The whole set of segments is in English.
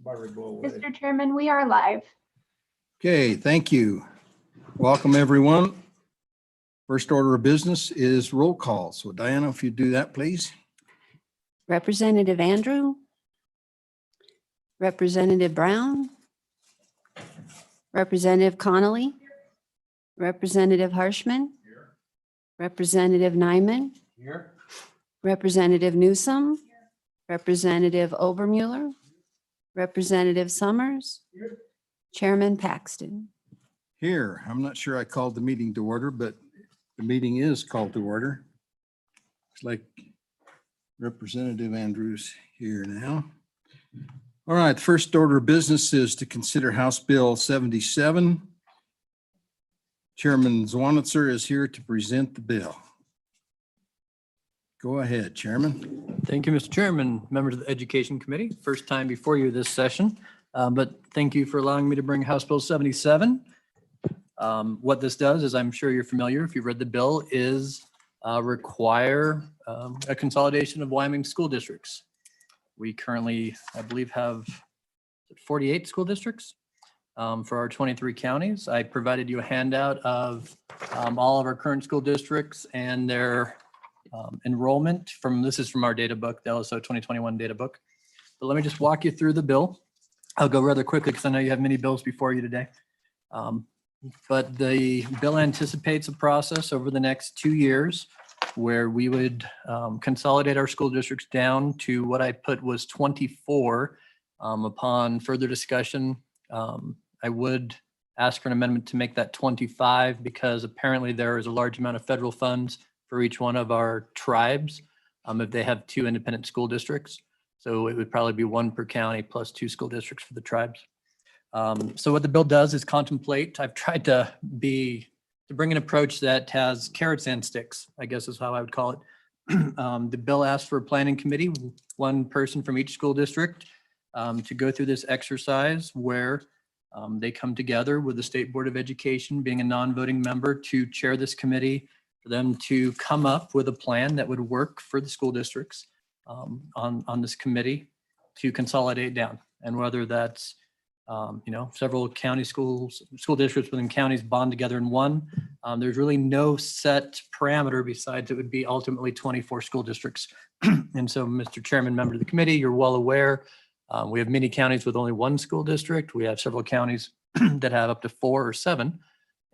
Mr. Chairman, we are live. Okay, thank you. Welcome, everyone. First order of business is roll call. So Diana, if you do that, please. Representative Andrew, Representative Brown, Representative Connolly, Representative Harshman, Representative Nyman, Here. Representative Newsom, Representative Obermuller, Representative Summers, Chairman Paxton. Here. I'm not sure I called the meeting to order, but the meeting is called to order. Looks like Representative Andrews here now. All right, the first order of business is to consider House Bill 77. Chairman Zwanitzer is here to present the bill. Go ahead, Chairman. Thank you, Mr. Chairman, members of the Education Committee. First time before you this session, but thank you for allowing me to bring House Bill 77. What this does, is I'm sure you're familiar, if you've read the bill, is require a consolidation of Wyoming school districts. We currently, I believe, have 48 school districts for our 23 counties. I provided you a handout of all of our current school districts and their enrollment this is from our data book, the LSO 2021 data book. But let me just walk you through the bill. I'll go rather quickly because I know you have many bills before you today. But the bill anticipates a process over the next 2 years where we would consolidate our school districts down to what I put was 24. Upon further discussion, I would ask for an amendment to make that 25 because apparently there is a large amount of federal funds for each one of our tribes if they have 2 independent school districts. So it would probably be 1 per county plus 2 school districts for the tribes. So what the bill does is contemplate, I've tried to bring an approach that has carrots and sticks, I guess is how I would call it. The bill asks for a planning committee, 1 person from each school district to go through this exercise where they come together with the State Board of Education being a non-voting member to chair this committee, for them to come up with a plan that would work for the school districts on this committee to consolidate down. And whether that's several county school districts within counties bond together in one. There's really no set parameter besides it would be ultimately 24 school districts. And so, Mr. Chairman, member of the committee, you're well aware, we have many counties with only 1 school district. We have several counties that have up to 4 or 7.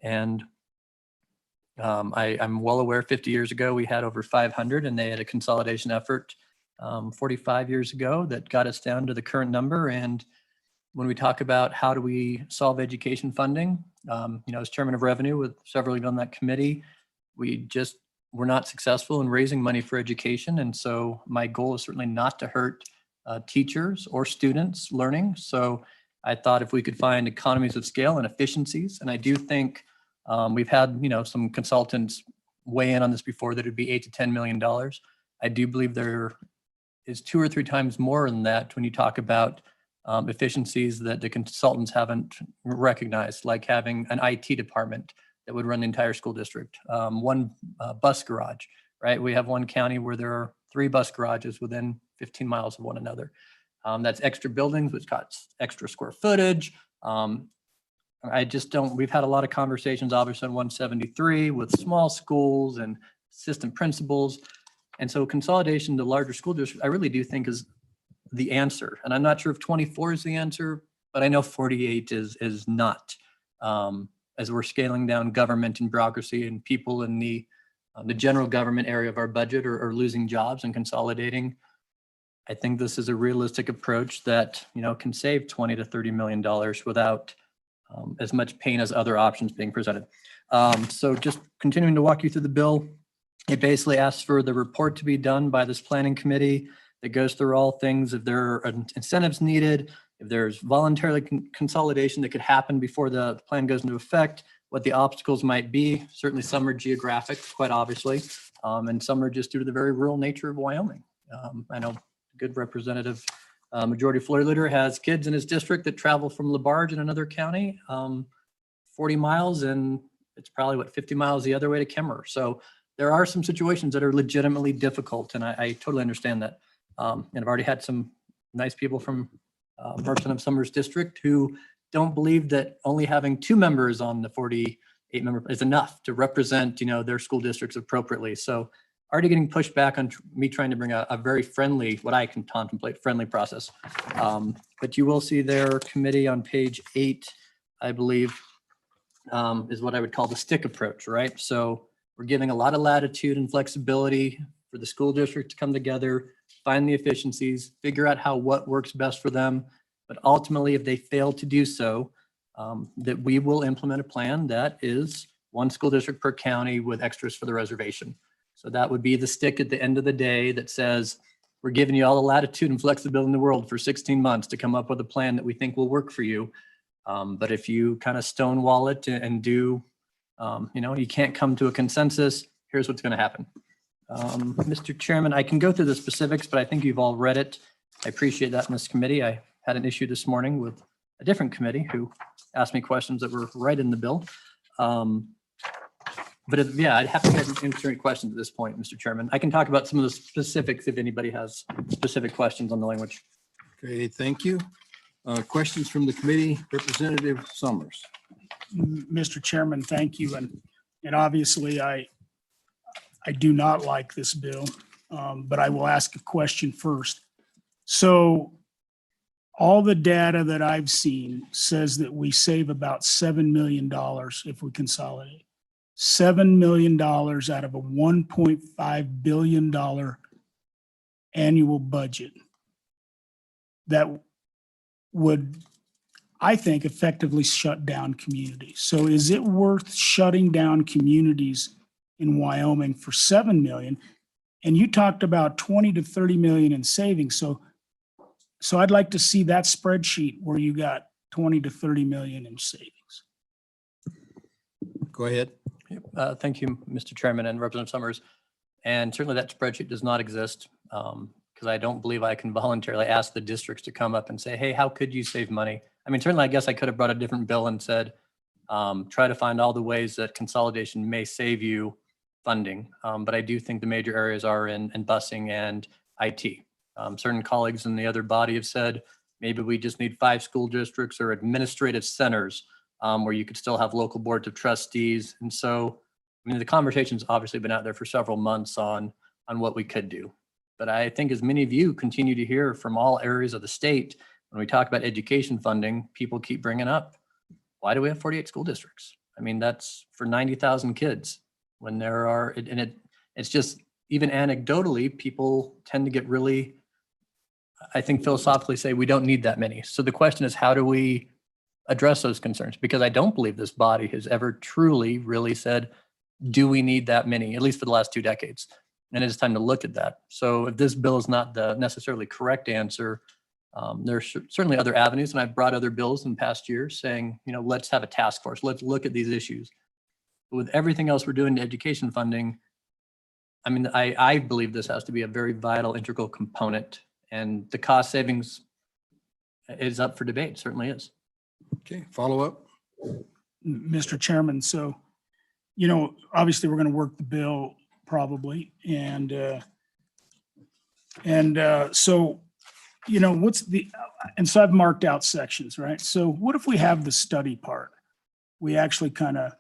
And I'm well aware 50 years ago, we had over 500 and they had a consolidation effort 45 years ago that got us down to the current number. And when we talk about how do we solve education funding, as chairman of revenue with several of you on that committee, we're not successful in raising money for education. And so my goal is certainly not to hurt teachers or students learning. So I thought if we could find economies of scale and efficiencies, and I do think we've had, some consultants weigh in on this before that it'd be $8 to $10 million. I do believe there is 2 or 3 times more than that when you talk about efficiencies that the consultants haven't recognized, like having an IT department that would run the entire school district, 1 bus garage, right? We have 1 county where there are 3 bus garages within 15 miles of one another. That's extra buildings, which costs extra square footage. We've had a lot of conversations, obviously, on 173 with small schools and assistant principals. And so consolidation to larger school districts, I really do think is the answer. And I'm not sure if 24 is the answer, but I know 48 is not. As we're scaling down government and bureaucracy and people in the general government area of our budget are losing jobs and consolidating. I think this is a realistic approach that, can save $20 to $30 million without as much pain as other options being presented. So just continuing to walk you through the bill, it basically asks for the report to be done by this planning committee that goes through all things. If there are incentives needed, if there's voluntary consolidation that could happen before the plan goes into effect, what the obstacles might be. Certainly some are geographic, quite obviously, and some are just due to the very rural nature of Wyoming. I know a good representative, Majority Floor Leader, has kids in his district that travel from LaBarge in another county, 40 miles, and it's probably 50 miles the other way to Kemmerer. So there are some situations that are legitimately difficult, and I totally understand that. And I've already had some nice people from Representative Summers' district, who don't believe that only having 2 members on the 48 member is enough to represent, their school districts appropriately. So already getting pushed back on me trying to bring a very friendly, what I can contemplate, friendly process. But you will see their committee on page 8, I believe, is what I would call the stick approach, right? So we're giving a lot of latitude and flexibility for the school district to come together, find the efficiencies, figure out what works best for them. But ultimately, if they fail to do so, that we will implement a plan that is 1 school district per county with extras for the reservation. So that would be the stick at the end of the day that says, we're giving you all the latitude and flexibility in the world for 16 months to come up with a plan that we think will work for you. But if you kind of stonewall it and do, you can't come to a consensus, here's what's going to happen. Mr. Chairman, I can go through the specifics, but I think you've all read it. I appreciate that in this committee. I had an issue this morning with a different committee who asked me questions that were right in the bill. But I'd have to answer any questions at this point, Mr. Chairman. I can talk about some of the specifics if anybody has specific questions on the language. Okay, thank you. Questions from the committee, Representative Summers. Mr. Chairman, thank you. And obviously, I do not like this bill, but I will ask a question first. So all the data that I've seen says that we save about $7 million if we consolidate. $7 million out of a $1.5 billion annual budget that would, I think, effectively shut down communities. So is it worth shutting down communities in Wyoming for $7 million? And you talked about 20 to 30 million in savings. So I'd like to see that spreadsheet where you got 20 to 30 million in savings. Go ahead. Thank you, Mr. Chairman and Representative Summers. And certainly that spreadsheet does not exist because I don't believe I can voluntarily ask the districts to come up and say, hey, how could you save money? I mean, certainly I guess I could have brought a different bill and said, try to find all the ways that consolidation may save you funding. But I do think the major areas are in busing and IT. Certain colleagues in the other body have said, maybe we just need 5 school districts or administrative centers where you could still have local boards of trustees. And so, I mean, the conversation's obviously been out there for several months on what we could do. But I think as many of you continue to hear from all areas of the state, when we talk about education funding, people keep bringing up, why do we have 48 school districts? I mean, that's for 90,000 kids when there are, and it's just, even anecdotally, people tend to get really, I think philosophically say we don't need that many. So the question is, how do we address those concerns? Because I don't believe this body has ever truly really said, do we need that many, at least for the last 2 decades? And it is time to look at that. So if this bill is not the necessarily correct answer, there are certainly other avenues. And I've brought other bills in past years saying, let's have a task force. Let's look at these issues. But with everything else we're doing to education funding, I mean, I believe this has to be a very vital, integral component. And the cost savings is up for debate, certainly is. Okay, follow up. Mr. Chairman, so, obviously we're going to work the bill probably. And so, so I've marked out sections, right? So what if we have the study part? We actually kind of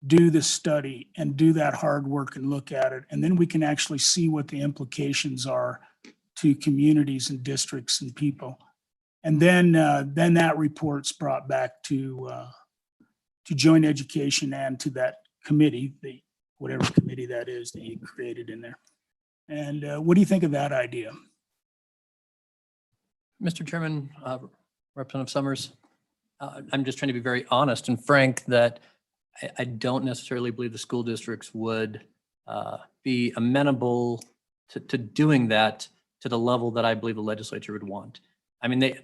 do the study and do that hard work and look at it. And then we can actually see what the implications are to communities and districts and people. And then that report's brought back to joint education and to that committee, whatever committee that is that you created in there. And what do you think of that idea? Mr. Chairman, Representative Summers, I'm just trying to be very honest and frank that I don't necessarily believe the school districts would be amenable to doing that to the level that I believe the legislature would want. I mean,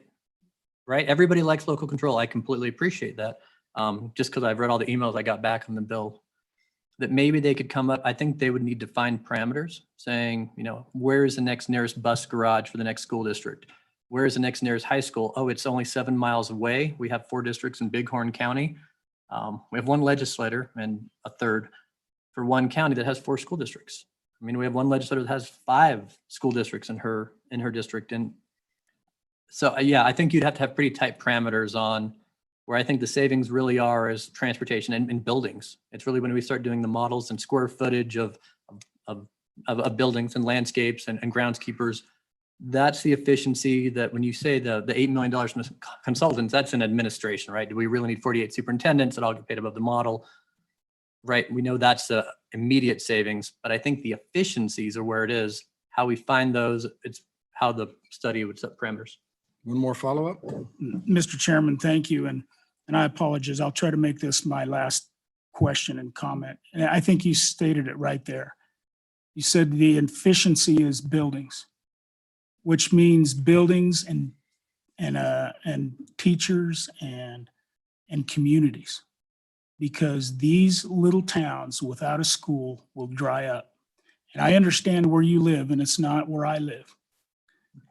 right? Everybody likes local control. I completely appreciate that. Just because I've read all the emails I got back on the bill, that maybe they could come up. I think they would need to find parameters saying, where is the next nearest bus garage for the next school district? Where is the next nearest high school? Oh, it's only 7 miles away. We have 4 districts in Bighorn County. We have 1 legislator and a third for 1 county that has 4 school districts. I mean, we have 1 legislator that has 5 school districts in her district. And So yeah, I think you'd have to have pretty tight parameters on where I think the savings really are is transportation and buildings. It's really when we start doing the models and square footage of buildings and landscapes and groundskeepers. That's the efficiency that when you say the $8 million from the consultants, that's in administration, right? Do we really need 48 superintendents that all get paid above the model? Right, we know that's the immediate savings, but I think the efficiencies are where it is. How we find those, it's how the study would set parameters. One more follow-up? Mr. Chairman, thank you. And I apologize. I'll try to make this my last question and comment. And I think you stated it right there. You said the efficiency is buildings, which means buildings and teachers and communities. Because these little towns without a school will dry up. And I understand where you live, and it's not where I live.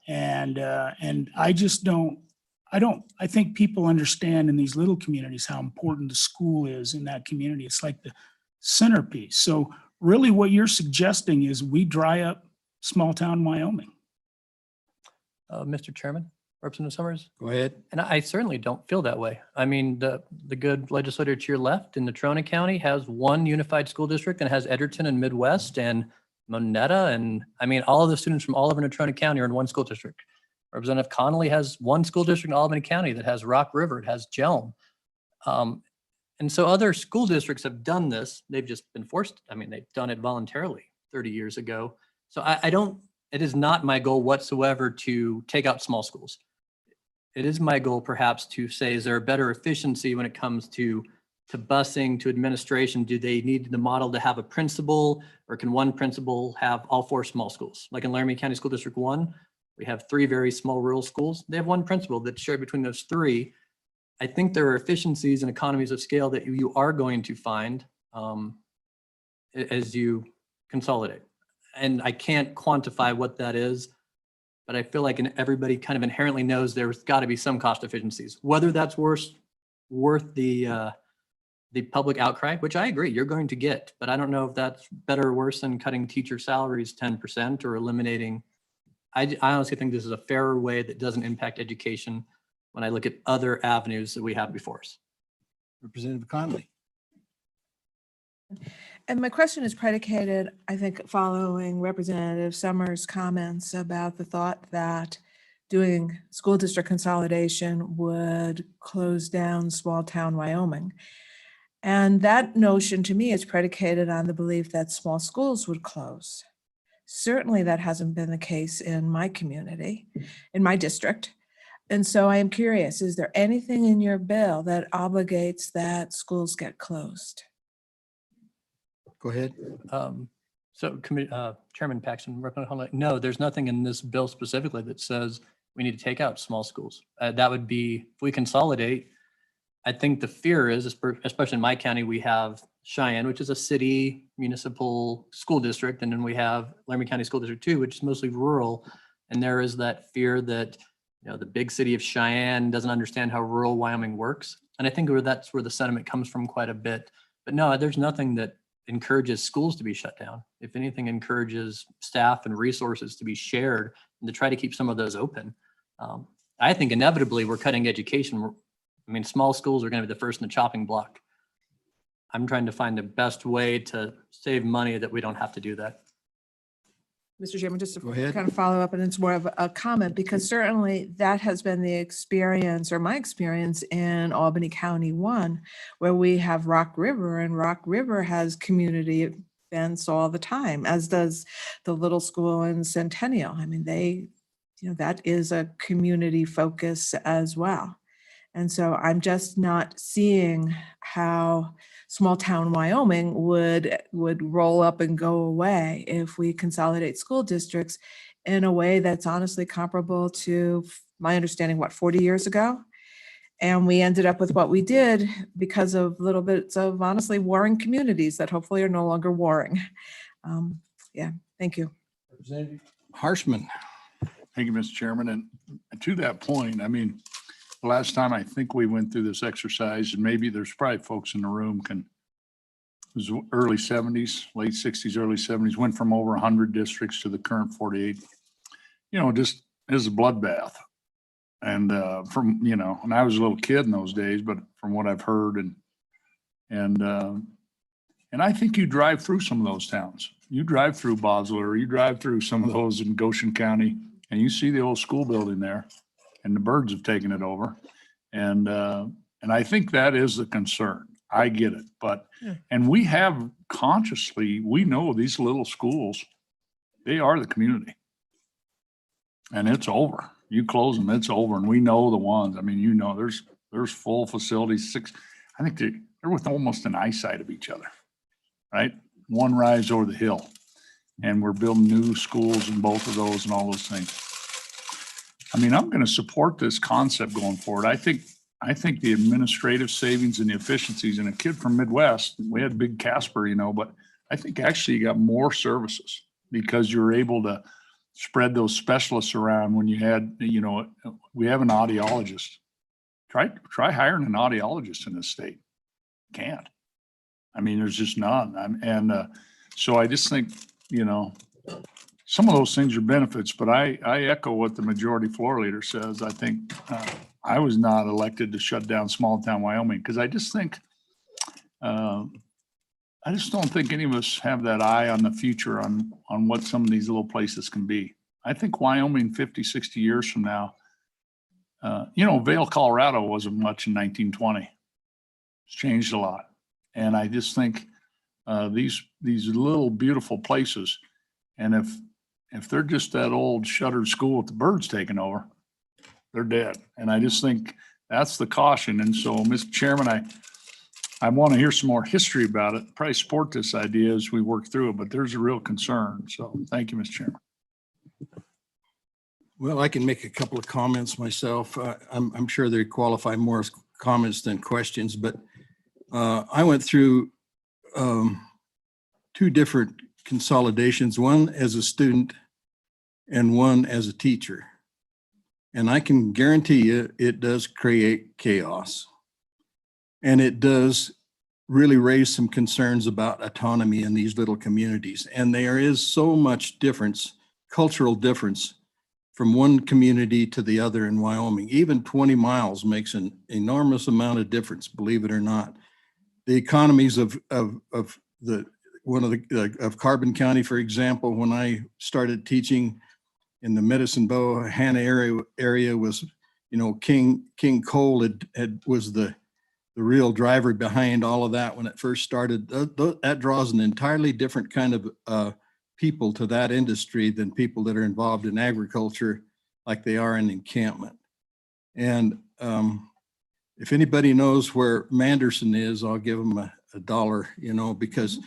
And I just I think people understand in these little communities how important the school is in that community. It's like the centerpiece. So really what you're suggesting is we dry up small town Wyoming. Mr. Chairman, Representative Summers, Go ahead. and I certainly don't feel that way. I mean, the good legislator to your left in Natrona County has one unified school district and has Edgerton and Midwest and Moneta. And I mean, all of the students from all over Natrona County are in one school district. Representative Connolly has one school district in Albany County that has Rock River, it has Jelm. And so other school districts have done this. They've just been forced. I mean, they've done it voluntarily 30 years ago. So it is not my goal whatsoever to take out small schools. It is my goal perhaps to say, is there a better efficiency when it comes to busing, to administration? Do they need the model to have a principal, or can one principal have all 4 small schools? Like in Laramie County School District 1, we have 3 very small rural schools. They have one principal that's shared between those 3. I think there are efficiencies and economies of scale that you are going to find as you consolidate. And I can't quantify what that is, but I feel like everybody kind of inherently knows there's got to be some cost efficiencies, whether that's worth the public outcry, which I agree you're going to get, but I don't know if that's better or worse than cutting teacher salaries 10% or eliminating. I honestly think this is a fairer way that doesn't impact education when I look at other avenues that we have before us. Representative Conley. And my question is predicated, I think, following Representative Summers' comments about the thought that doing school district consolidation would close down small town Wyoming. And that notion to me is predicated on the belief that small schools would close. Certainly that hasn't been the case in my community, in my district. And so I am curious, is there anything in your bill that obligates that schools get closed? Go ahead. Chairman Paxton, Representative Hunley, no, there's nothing in this bill specifically that says we need to take out small schools. That would be, if we consolidate, I think the fear is, especially in my county, we have Cheyenne, which is a city municipal school district, and then we have Laramie County School District 2, which is mostly rural. And there is that fear that, you know, the big city of Cheyenne doesn't understand how rural Wyoming works. And I think that's where the sentiment comes from quite a bit. But no, there's nothing that encourages schools to be shut down. If anything, encourages staff and resources to be shared and to try to keep some of those open. I think inevitably we're cutting education. I mean, small schools are going to be the first in the chopping block. I'm trying to find the best way to save money that we don't have to do that. Mr. Chairman, just to Go ahead. kind of follow up, and it's more of a comment, because certainly that has been the experience, or my experience, in Albany County 1, where we have Rock River, and Rock River has community events all the time, as does the little school in Centennial. I mean, that is a community focus as well. And so I'm just not seeing how small town Wyoming would roll up and go away if we consolidate school districts in a way that's honestly comparable to my understanding, 40 years ago. And we ended up with what we did because of little bits of honestly warring communities that hopefully are no longer warring. Thank you. Representative Harshman. Thank you, Mr. Chairman. And to that point, I mean, the last time I think we went through this exercise, and maybe there's probably folks in the room it was early 70s, late 60s, early 70s, went from over 100 districts to the current 48. You know, just as a bloodbath. And from, you know, and I was a little kid in those days, but from what I've heard and I think you drive through some of those towns. You drive through Boswell, or you drive through some of those in Goshen County, and you see the old school building there, and the birds have taken it over. And I think that is the concern. I get it, but, and we have consciously, we know these little schools, they are the community. And it's over. You close them, it's over. And we know the ones. I mean, you know, there's full facilities, I think they're with almost an eyesight of each other, right? One rise over the hill. And we're building new schools in both of those and all those things. I mean, I'm going to support this concept going forward. I think the administrative savings and the efficiencies, and a kid from Midwest, we had Big Casper, you know, but I think actually you got more services because you're able to spread those specialists around when you had, you know, we have an audiologist. Try hiring an audiologist in this state. Can't. I mean, there's just none. So I just think, you know, some of those things are benefits, but I echo what the majority floor leader says. I think I was not elected to shut down small town Wyoming because I just think, I just don't think any of us have that eye on the future on what some of these little places can be. I think Wyoming 50, 60 years from now, you know, Vail, Colorado wasn't much in 1920. It's changed a lot. And I just think these little beautiful places, and if they're just that old shuttered school with the birds taking over, they're dead. And I just think that's the caution. And so, Mr. Chairman, I want to hear some more history about it. Probably support this idea as we work through it, but there's a real concern. So thank you, Mr. Chairman. Well, I can make a couple of comments myself. I'm sure they qualify more as comments than questions, but I went through two different consolidations, one as a student and one as a teacher. And I can guarantee you it does create chaos. And it does really raise some concerns about autonomy in these little communities. And there is so much difference, cultural difference, from one community to the other in Wyoming. Even 20 miles makes an enormous amount of difference, believe it or not. The economies of Carbon County, for example, when I started teaching in the Medicine Bow, Hannah area was, you know, King Coal was the real driver behind all of that when it first started. That draws an entirely different kind of people to that industry than people that are involved in agriculture like they are in encampment. And if anybody knows where Manderson is, I'll give them a dollar, you know, because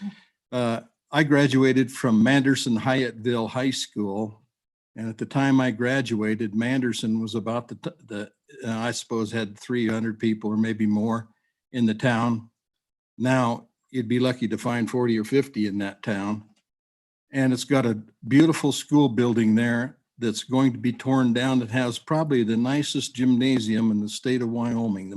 I graduated from Manderson Hyattville High School. And at the time I graduated, Manderson was about I suppose had 300 people or maybe more in the town. Now you'd be lucky to find 40 or 50 in that town. And it's got a beautiful school building there that's going to be torn down. That has probably the nicest gymnasium in the state of Wyoming, the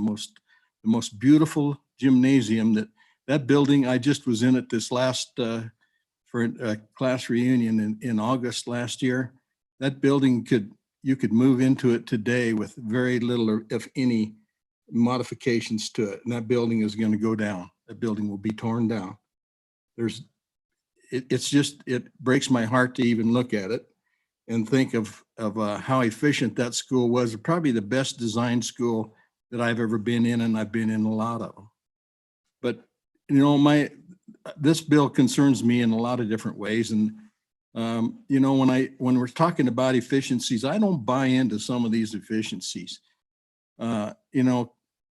most beautiful gymnasium. That building, I just was in it this last, for a class reunion in August last year. That building you could move into it today with very little or if any modifications to it. And that building is going to go down. That building will be torn down. It breaks my heart to even look at it and think of how efficient that school was. Probably the best designed school that I've ever been in, and I've been in a lot of them. But you know, this bill concerns me in a lot of different ways. And you know, when we're talking about efficiencies, I don't buy into some of these efficiencies. You know,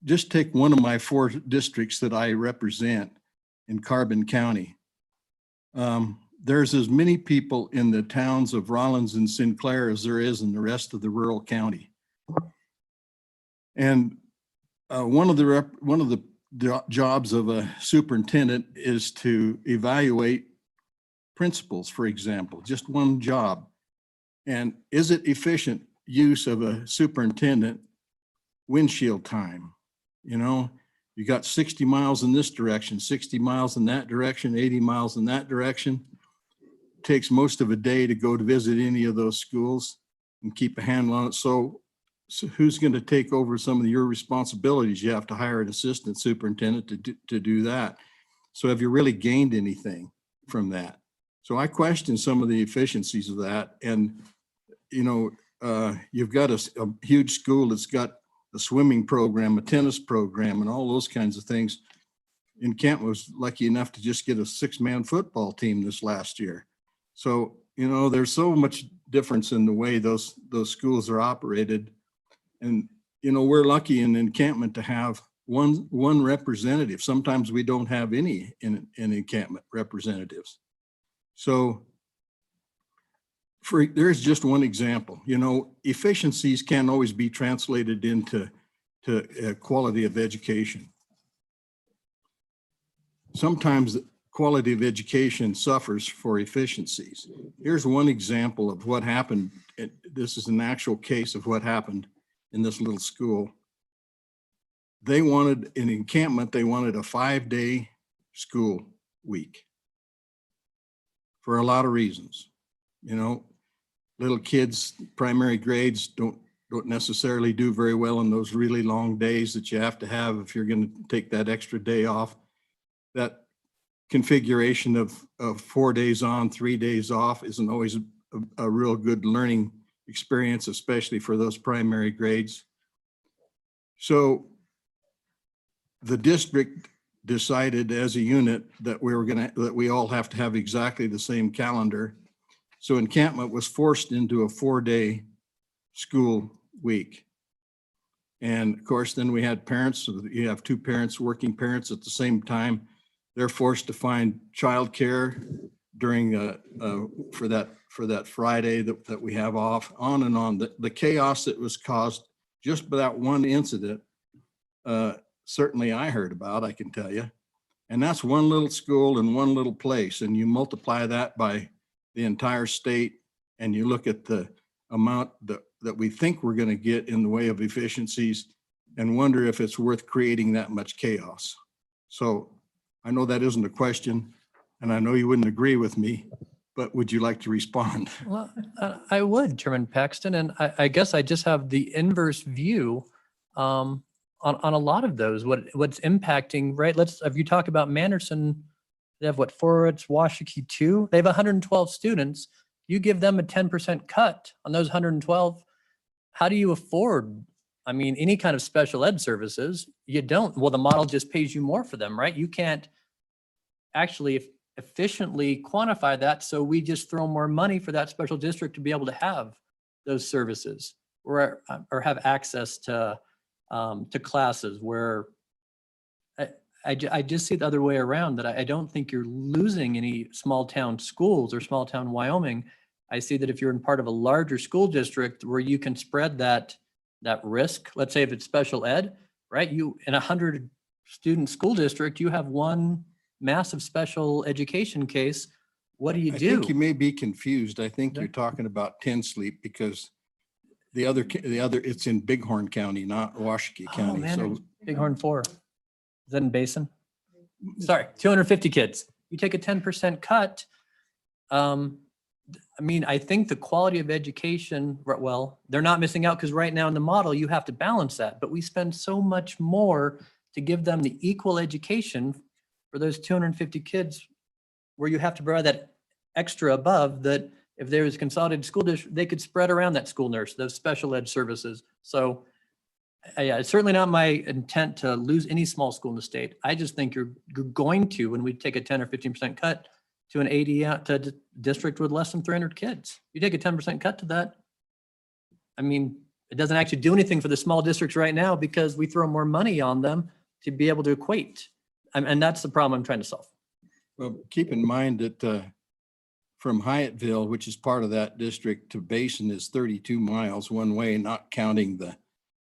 just take one of my 4 districts that I represent in Carbon County. There's as many people in the towns of Rollins and Sinclair as there is in the rest of the rural county. And one of the jobs of a superintendent is to evaluate principals, for example, just one job. And is it efficient use of a superintendent windshield time? You know, you got 60 miles in this direction, 60 miles in that direction, 80 miles in that direction. It takes most of a day to go to visit any of those schools and keep a handle on it. So so who's going to take over some of your responsibilities? You have to hire an assistant superintendent to do that. So have you really gained anything from that? So I question some of the efficiencies of that. And, you know, you've got a huge school that's got a swimming program, a tennis program, and all those kinds of things. Encampment was lucky enough to just get a 6-man football team this last year. So, you know, there's so much difference in the way those schools are operated. And, you know, we're lucky in Encampment to have one representative. Sometimes we don't have any in Encampment representatives. So there's just one example. You know, efficiencies can't always be translated into quality of education. Sometimes the quality of education suffers for efficiencies. Here's one example of what happened. This is an actual case of what happened in this little school. They wanted an Encampment, they wanted a 5-day school week for a lot of reasons. You know, little kids, primary grades don't necessarily do very well in those really long days that you have to have if you're going to take that extra day off. That configuration of 4 days on, 3 days off isn't always a real good learning experience, especially for those primary grades. So the district decided as a unit that we all have to have exactly the same calendar. So Encampment was forced into a 4-day school week. And of course, then we had parents, so you have 2 parents, working parents at the same time. They're forced to find childcare during for that Friday that we have off, on and on. The chaos that was caused just by that one incident, certainly I heard about, I can tell you. And that's one little school in one little place. And you multiply that by the entire state and you look at the amount that we think we're going to get in the way of efficiencies and wonder if it's worth creating that much chaos. So I know that isn't a question, and I know you wouldn't agree with me, but would you like to respond? Well, I would, Chairman Paxton, and I guess I just have the inverse view on a lot of those. What's impacting, right? If you talk about Manderson, they have what, Forward's, Washakie 2, they have 112 students. You give them a 10% cut on those 112. How do you afford, I mean, any kind of special ed services? You don't. Well, the model just pays you more for them, right? You can't actually efficiently quantify that. So we just throw more money for that special district to be able to have those services or have access to classes where I just see it the other way around, that I don't think you're losing any small town schools or small town Wyoming. I see that if you're in part of a larger school district where you can spread that risk, let's say if it's special ed, right? You, in 100 student school district, you have one massive special education case. What do you I do? think you may be confused. I think you're talking about 10 Sleep because the other, it's in Bighorn County, not Washakie Oh, County. man, So Bighorn 4. Is that in Basin? Sorry, 250 kids. You take a 10% cut. I mean, I think the quality of education, well, they're not missing out because right now in the model, you have to balance that. But we spend so much more to give them the equal education for those 250 kids where you have to provide that extra above that. If there was a consolidated school district, they could spread around that school nurse, those special ed services. So yeah, it's certainly not my intent to lose any small school in the state. I just think you're going to, when we take a 10 or 15% cut to an 80 to a district with less than 300 kids, you take a 10% cut to that. I mean, it doesn't actually do anything for the small districts right now because we throw more money on them to be able to equate. And that's the problem I'm trying to solve. well, keep in mind that from Hyattville, which is part of that district, to Basin is 32 miles one way, not counting the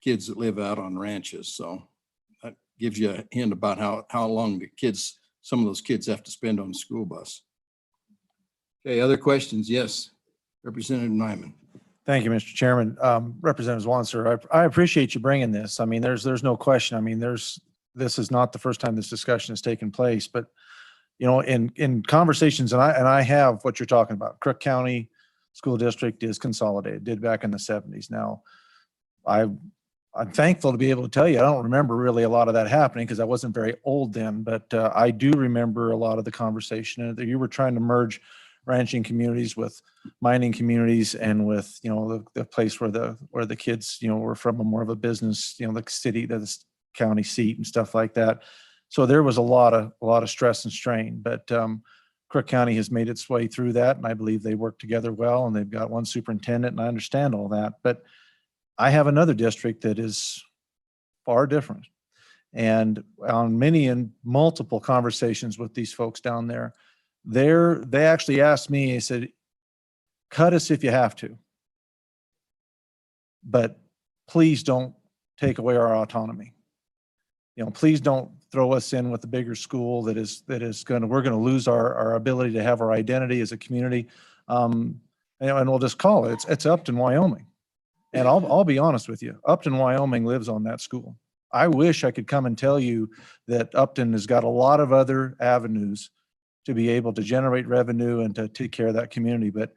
kids that live out on ranches. So that gives you a hint about how long some of those kids have to spend on the school bus. Okay, other questions? Yes, Representative Nyman. Thank you, Mr. Chairman. Representative Swanser, I appreciate you bringing this. I mean, there's no question. I mean, this is not the first time this discussion has taken place, but you know, in conversations, and I have what you're talking about. Crook County School District is consolidated, did back in the 70s. Now, I'm thankful to be able to tell you, I don't remember really a lot of that happening because I wasn't very old then, but I do remember a lot of the conversation and that you were trying to merge ranching communities with mining communities and with, the place where the kids, were from a more of a business, the city, the county seat and stuff like that. So there was a lot of stress and strain, but Crook County has made its way through that. And I believe they work together well and they've got one superintendent and I understand all that, but I have another district that is far different. And on many and multiple conversations with these folks down there, they actually asked me, they said, cut us if you have to, but please don't take away our autonomy. Please don't throw us in with a bigger school we're going to lose our ability to have our identity as a community. And we'll just call it, it's Upton, Wyoming. And I'll be honest with you, Upton, Wyoming lives on that school. I wish I could come and tell you that Upton has got a lot of other avenues to be able to generate revenue and to take care of that community. But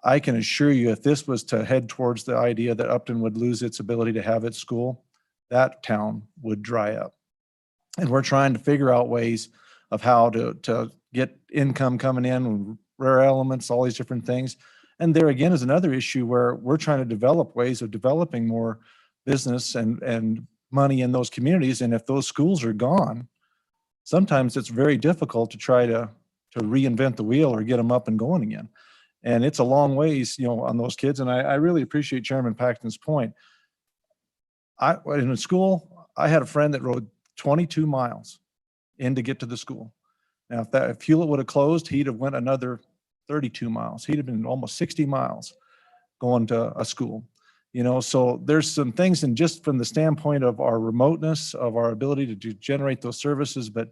I can assure you, if this was to head towards the idea that Upton would lose its ability to have its school, that town would dry up. And we're trying to figure out ways of how to get income coming in, rare elements, all these different things. And there again is another issue where we're trying to develop ways of developing more business and money in those communities. And if those schools are gone, sometimes it's very difficult to try to reinvent the wheel or get them up and going again. And it's a long ways, on those kids. And I really appreciate Chairman Paxton's point. In school, I had a friend that rode 22 miles in to get to the school. Now, if Hewlett would have closed, he'd have went another 32 miles. He'd have been almost 60 miles going to a school, so there's some things, and just from the standpoint of our remoteness, of our ability to generate those services, but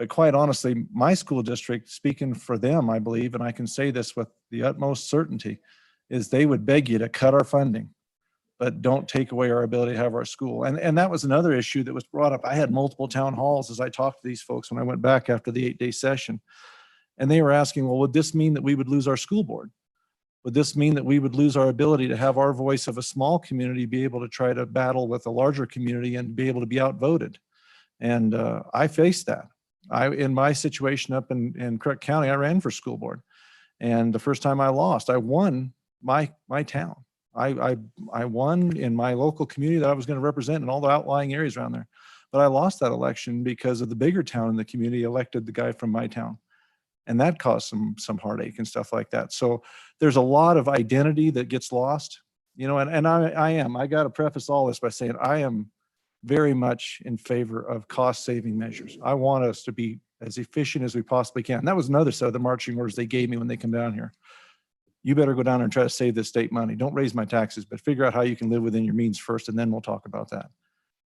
quite honestly, my school district, speaking for them, I believe, and I can say this with the utmost certainty, is they would beg you to cut our funding, but don't take away our ability to have our school. And that was another issue that was brought up. I had multiple town halls as I talked to these folks when I went back after the 8-day session. And they were asking, well, would this mean that we would lose our school board? Would this mean that we would lose our ability to have our voice of a small community be able to try to battle with a larger community and be able to be outvoted? And I faced that. In my situation up in Crook County, I ran for school board. And the first time I lost, I won my town. I won in my local community that I was going to represent in all the outlying areas around there. But I lost that election because of the bigger town in the community elected the guy from my town. And that caused some heartache and stuff like that. So there's a lot of identity that gets lost, and I got to preface all this by saying I am very much in favor of cost saving measures. I want us to be as efficient as we possibly can. And that was another set of the marching orders they gave me when they come down here. You better go down there and try to save this state money. Don't raise my taxes, but figure out how you can live within your means first, and then we'll talk about that.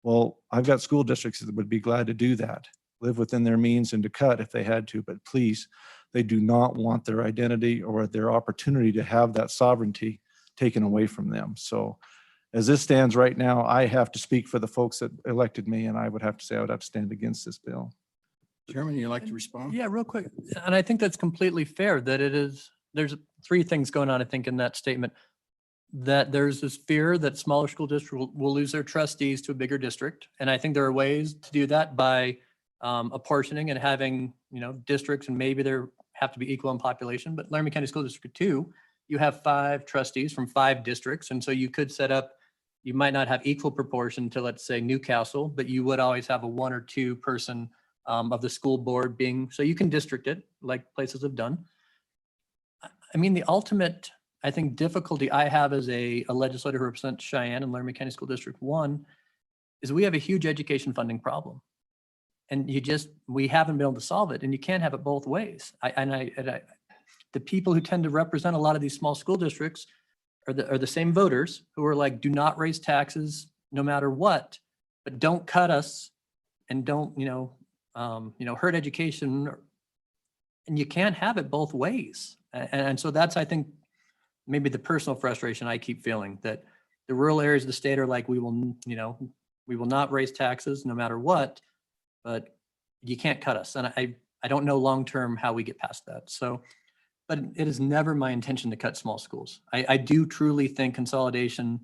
Well, I've got school districts that would be glad to do that, live within their means and to cut if they had to, but please, they do not want their identity or their opportunity to have that sovereignty taken away from them. So as this stands right now, I have to speak for the folks that elected me, and I would have to say I would have to stand against this bill. Chairman, you'd like to respond? Yeah, real quick. And I think that's completely fair that there's three things going on, I think, in that statement. That there's this fear that smaller school districts will lose their trustees to a bigger district. And I think there are ways to do that by apportioning and having, districts, and maybe there have to be equal in population, but Laramie County School District 2, you have 5 trustees from 5 districts. And so you could set up, you might not have equal proportion to, let's say, Newcastle, but you would always have a 1 or 2 person of the school board being, so you can district it like places have done. I mean, the ultimate, I think, difficulty I have as a legislator who represents Cheyenne and Laramie County School District 1 is we have a huge education funding problem. And we haven't been able to solve it, and you can't have it both ways. The people who tend to represent a lot of these small school districts are the same voters who are like, do not raise taxes no matter what, but don't cut us and don't, hurt education. And you can't have it both ways. And so that's, I think, maybe the personal frustration I keep feeling, that the rural areas of the state are like, we will not raise taxes no matter what, but you can't cut us. And I don't know long-term how we get past that. So, but it is never my intention to cut small schools. I do truly think consolidation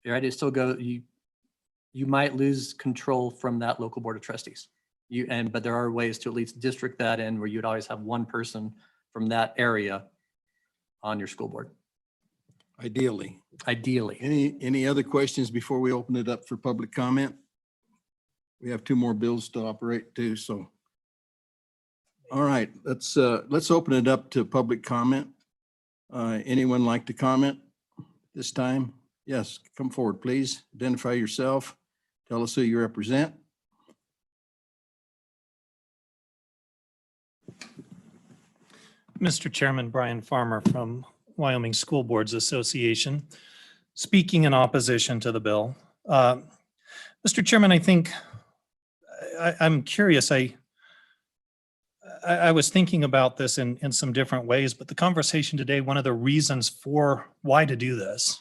right? It still go, you might lose control from that local board of trustees. But there are ways to at least district that in where you'd always have one person from that area on your school board, Ideally. ideally. Any other questions before we open it up for public comment? We have two more bills to operate too, so. All right, let's open it up to public comment. Anyone like to comment this time? Yes, come forward, please. Identify yourself. Tell us who you represent. Mr. Chairman, Brian Farmer from Wyoming School Boards Association, speaking in opposition to the bill. Mr. Chairman, I think, I'm curious, I was thinking about this in some different ways, but the conversation today, one of the reasons for why to do this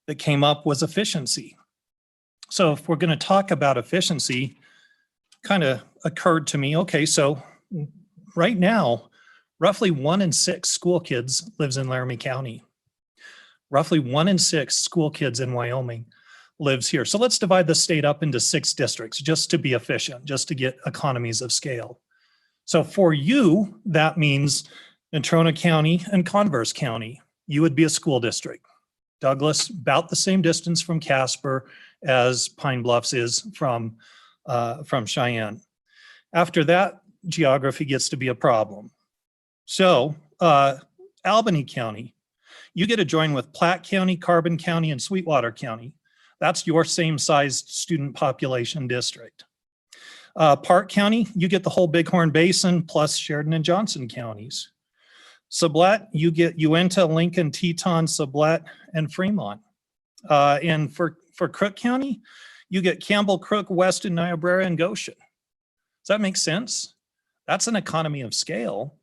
that came up was efficiency. So if we're going to talk about efficiency, kind of occurred to me, okay, so right now, roughly 1 in 6 school kids lives in Laramie County. Roughly 1 in 6 school kids in Wyoming lives here. So let's divide the state up into 6 districts just to be efficient, just to get economies of scale. So for you, that means Natrona County and Converse County, you would be a school district. Douglas, about the same distance from Casper as Pine Bluffs is from Cheyenne. After that, geography gets to be a problem. So Albany County, you get to join with Platte County, Carbon County, and Sweetwater County. That's your same sized student population district. Park County, you get the whole Bighorn Basin plus Sheridan and Johnson counties. Sublette, you get Uinta, Lincoln, Teton, Sublette, and Fremont. And for Crook County, you get Campbell, Crook, Weston, Niobrara, and Goshen. Does that make sense? That's an economy of scale.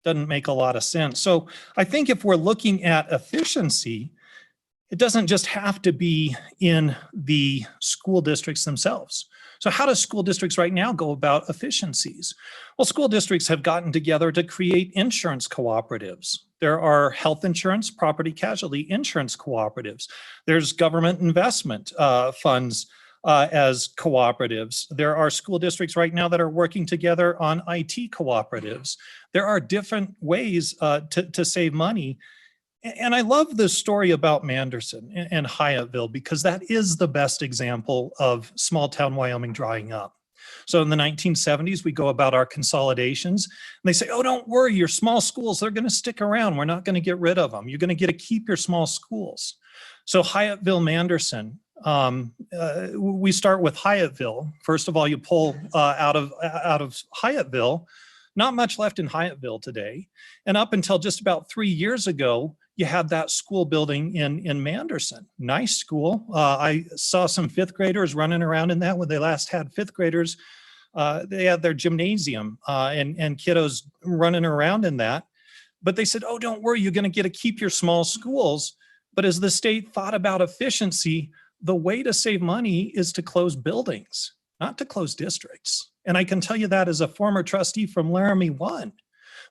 Doesn't make a lot of sense. So I think if we're looking at efficiency, it doesn't just have to be in the school districts themselves. So how do school districts right now go about efficiencies? Well, school districts have gotten together to create insurance cooperatives. There are health insurance, property casualty insurance cooperatives. There's government investment funds as cooperatives. There are school districts right now that are working together on IT cooperatives. There are different ways to save money. And I love the story about Manderson and Hyattville because that is the best example of small town Wyoming drying up. So in the 1970s, we go about our consolidations and they say, oh, don't worry, your small schools, they're going to stick around. We're not going to get rid of them. You're going to get to keep your small schools. So Hyattville, Manderson, we start with Hyattville. First of all, you pull out of Hyattville, not much left in Hyattville today. And up until just about 3 years ago, you had that school building in Manderson. Nice school. I saw some 5th graders running around in that when they last had 5th graders. They had their gymnasium and kiddos running around in that. But they said, oh, don't worry, you're going to get to keep your small schools. But as the state thought about efficiency, the way to save money is to close buildings, not to close districts. And I can tell you that as a former trustee from Laramie 1.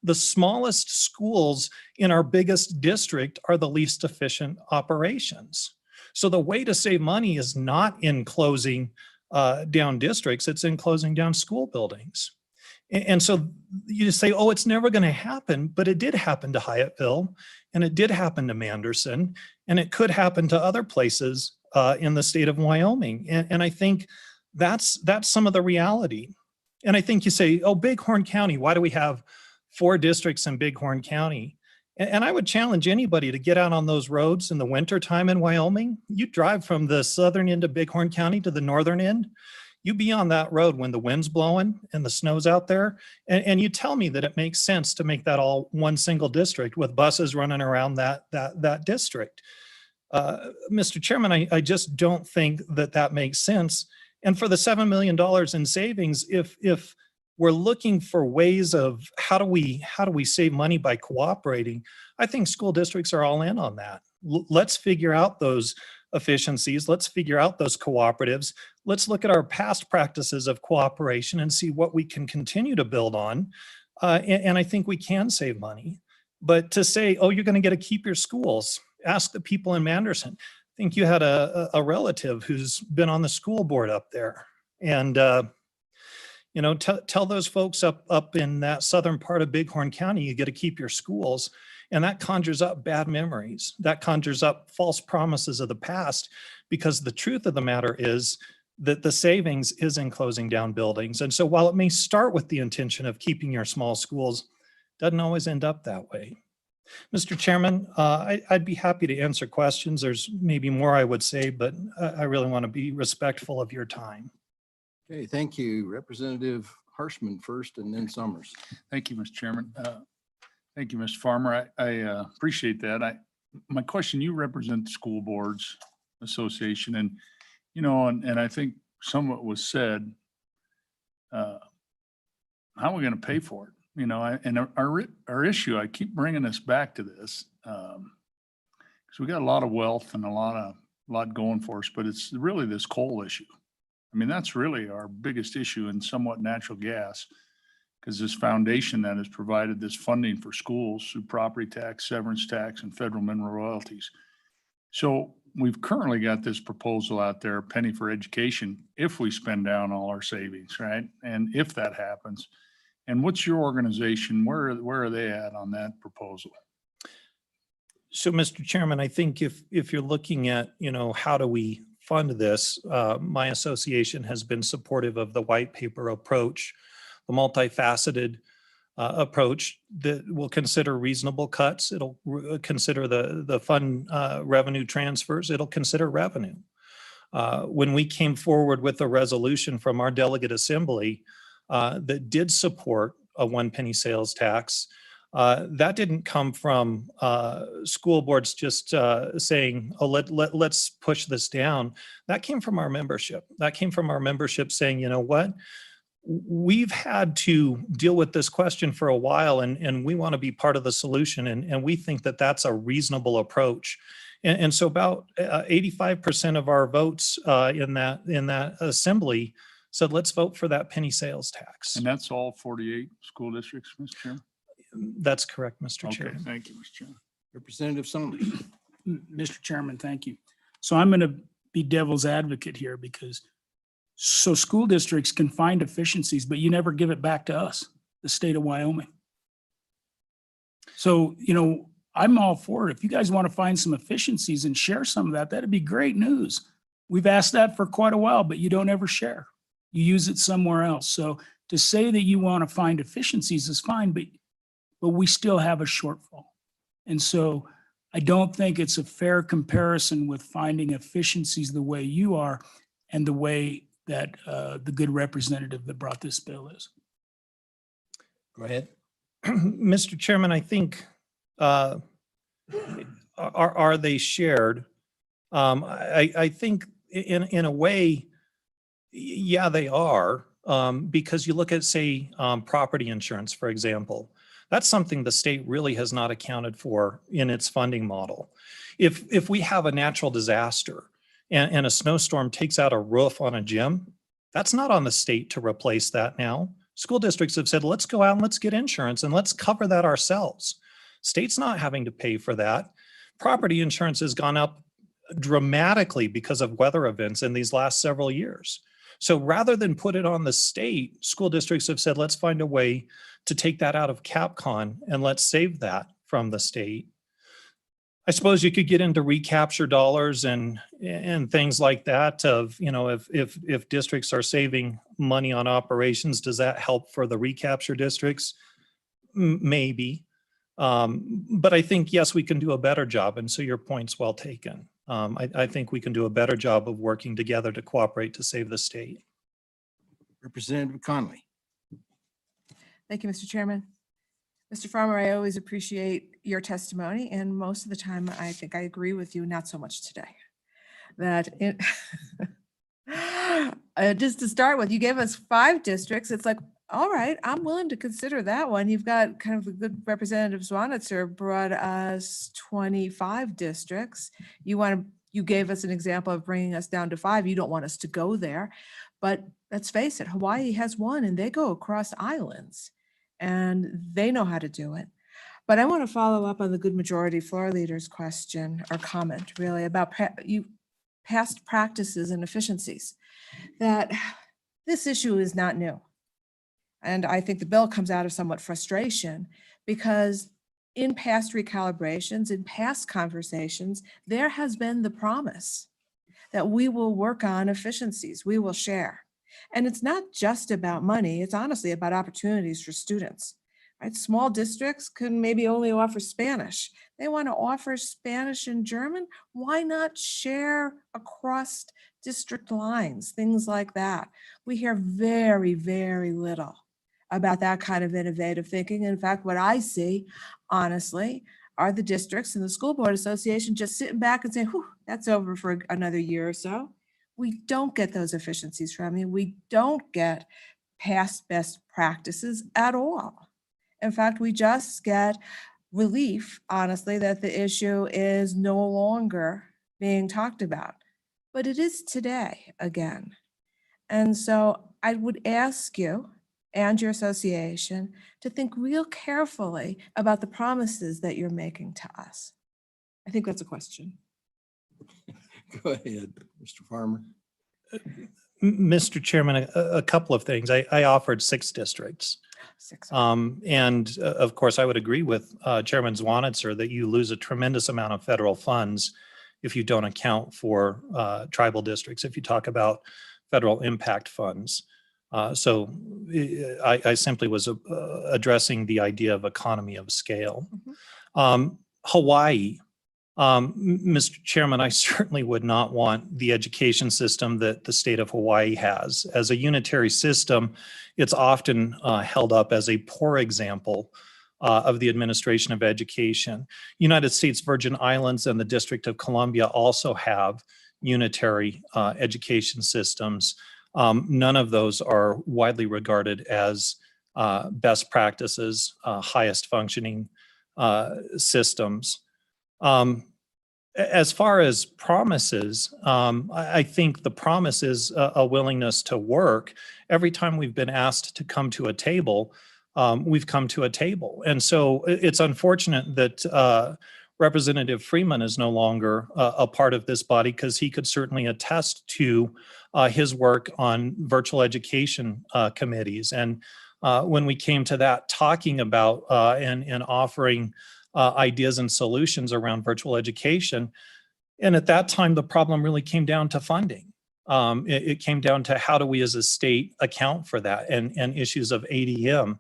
The smallest schools in our biggest district are the least efficient operations. So the way to save money is not in closing down districts, it's in closing down school buildings. And so you just say, oh, it's never going to happen, but it did happen to Hyattville, and it did happen to Manderson, and it could happen to other places in the state of Wyoming. And I think that's some of the reality. And I think you say, oh, Bighorn County, why do we have 4 districts in Bighorn County? And I would challenge anybody to get out on those roads in the winter time in Wyoming. You drive from the southern end of Bighorn County to the northern end. You be on that road when the wind's blowing and the snow's out there. And you tell me that it makes sense to make that all one single district with buses running around that district. Mr. Chairman, I just don't think that makes sense. And for the $7 million in savings, if we're looking for ways of how do we save money by cooperating, I think school districts are all in on that. Let's figure out those efficiencies. Let's figure out those cooperatives. Let's look at our past practices of cooperation and see what we can continue to build on. And I think we can save money. But to say, oh, you're going to get to keep your schools, ask the people in Manderson. think you had a relative who's been on the school board up there. And, tell those folks up in that southern part of Bighorn County, you get to keep your schools. And that conjures up bad memories. That conjures up false promises of the past, because the truth of the matter is that the savings is in closing down buildings. And so while it may start with the intention of keeping your small schools, doesn't always end up that way. Mr. Chairman, I'd be happy to answer questions. There's maybe more I would say, but I really want to be respectful of your time. Okay, thank you. Representative Harshman first and then Summers. Thank you, Mr. Chairman. Thank you, Mr. Farmer. I appreciate that. My question, you represent the School Boards Association, and, and I think some of what was said, how are we going to pay for it? And our issue, I keep bringing us back to this, because we got a lot of wealth and a lot going for us, but it's really this coal issue. I mean, that's really our biggest issue, and somewhat natural gas, because this foundation that has provided this funding for schools through property tax, severance tax, and federal mineral royalties. So we've currently got this proposal out there, penny for education, if we spend down all our savings, right? And if that happens. And what's your organization? Where are they at on that proposal? So, Mr. Chairman, I think if you're looking at, how do we fund this, my association has been supportive of the white paper approach, the multifaceted approach that will consider reasonable cuts. It'll consider the fund revenue transfers. It'll consider revenue. When we came forward with a resolution from our delegate assembly that did support a 1 penny sales tax, that didn't come from school boards just saying, oh, let's push this down. That came from our membership. That came from our membership saying, you know what? We've had to deal with this question for a while, and we want to be part of the solution. And we think that that's a reasonable approach. And so about 85% of our votes in that assembly said, let's vote for that penny sales tax. And that's all 48 school districts, Mr. Chairman? That's correct, Mr. Okay, Chairman. thank you, Mr. Chairman. Representative Summers. Mr. Chairman, thank you. So I'm going to be devil's advocate here, because so school districts can find efficiencies, but you never give it back to us, the state of Wyoming. So, I'm all for it. If you guys want to find some efficiencies and share some of that, that'd be great news. We've asked that for quite a while, but you don't ever share. You use it somewhere else. So to say that you want to find efficiencies is fine, but we still have a shortfall. And so I don't think it's a fair comparison with finding efficiencies the way you are and the way that the good representative that brought this bill is. Go ahead. Mr. Chairman, I think, are they shared? I think in a way, yeah, they are, because you look at, say, property insurance, for example. That's something the state really has not accounted for in its funding model. If we have a natural disaster and a snowstorm takes out a roof on a gym, that's not on the state to replace that now. School districts have said, let's go out and let's get insurance and let's cover that ourselves. State's not having to pay for that. Property insurance has gone up dramatically because of weather events in these last several years. So rather than put it on the state, school districts have said, let's find a way to take that out of CapCon and let's save that from the state. I suppose you could get into recapture dollars and things like that of, if districts are saving money on operations, does that help for the recapture districts? Maybe. But I think, yes, we can do a better job. And so your point's well taken. I think we can do a better job of working together to cooperate to save the state. Representative Conley. Thank you, Mr. Chairman. Mr. Farmer, I always appreciate your testimony, and most of the time I think I agree with you, not so much today. Just to start with, you gave us 5 districts. It's like, all right, I'm willing to consider that one. You've got kind of a good Representative Zwanitzer brought us 25 districts. You gave us an example of bringing us down to 5. You don't want us to go there, but let's face it, Hawaii has 1 and they go across islands and they know how to do it. But I want to follow up on the good majority floor leader's question or comment really about past practices and efficiencies. That this issue is not new. And I think the bill comes out of somewhat frustration because in past recalibrations, in past conversations, there has been the promise that we will work on efficiencies, we will share. And it's not just about money, it's honestly about opportunities for students. Right? Small districts can maybe only offer Spanish. They want to offer Spanish and German. Why not share across district lines, things like that? We hear very, very little about that kind of innovative thinking. In fact, what I see, honestly, are the districts and the school board association just sitting back and saying, whew, that's over for another year or so. We don't get those efficiencies from you. We don't get past best practices at all. In fact, we just get relief, honestly, that the issue is no longer being talked about. But it is today again. And so I would ask you and your association to think real carefully about the promises that you're making to us. I think that's a question. Go ahead, Mr. Farmer. Mr. Chairman, a couple of things. I offered 6 districts. And of course, I would agree with Chairman Zwanitzer that you lose a tremendous amount of federal funds if you don't account for tribal districts, if you talk about federal impact funds. So I simply was addressing the idea of economy of scale. Hawaii. Mr. Chairman, I certainly would not want the education system that the state of Hawaii has. As a unitary system, it's often held up as a poor example of the administration of education. United States Virgin Islands and the District of Columbia also have unitary education systems. None of those are widely regarded as best practices, highest functioning systems. As far as promises, I think the promise is a willingness to work. Every time we've been asked to come to a table, we've come to a table. And so it's unfortunate that Representative Freeman is no longer a part of this body because he could certainly attest to his work on virtual education committees. And when we came to that, talking about and offering ideas and solutions around virtual education. And at that time, the problem really came down to funding. It came down to how do we as a state account for that and issues of ADM,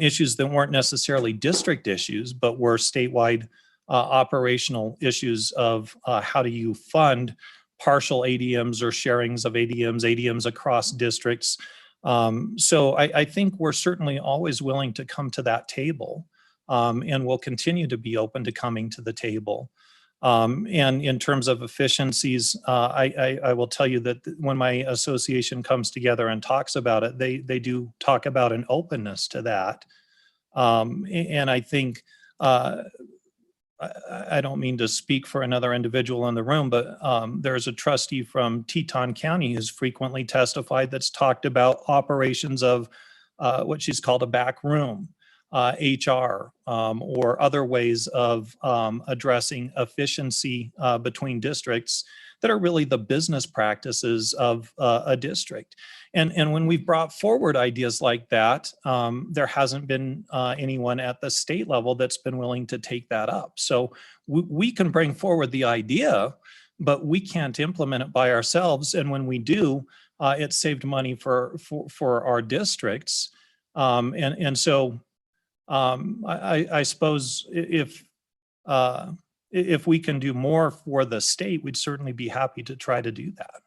issues that weren't necessarily district issues, but were statewide operational issues of how do you fund partial ADMs or sharings of ADMs across districts. So I think we're certainly always willing to come to that table. And we'll continue to be open to coming to the table. And in terms of efficiencies, I will tell you that when my association comes together and talks about it, they do talk about an openness to that. And I think, I don't mean to speak for another individual in the room, but there's a trustee from Teton County who's frequently testified that's talked about operations of what she's called a back room. HR or other ways of addressing efficiency between districts that are really the business practices of a district. And when we've brought forward ideas like that, there hasn't been anyone at the state level that's been willing to take that up. So we can bring forward the idea, but we can't implement it by ourselves. And when we do, it saved money for our districts. And so I suppose if we can do more for the state, we'd certainly be happy to try to do that.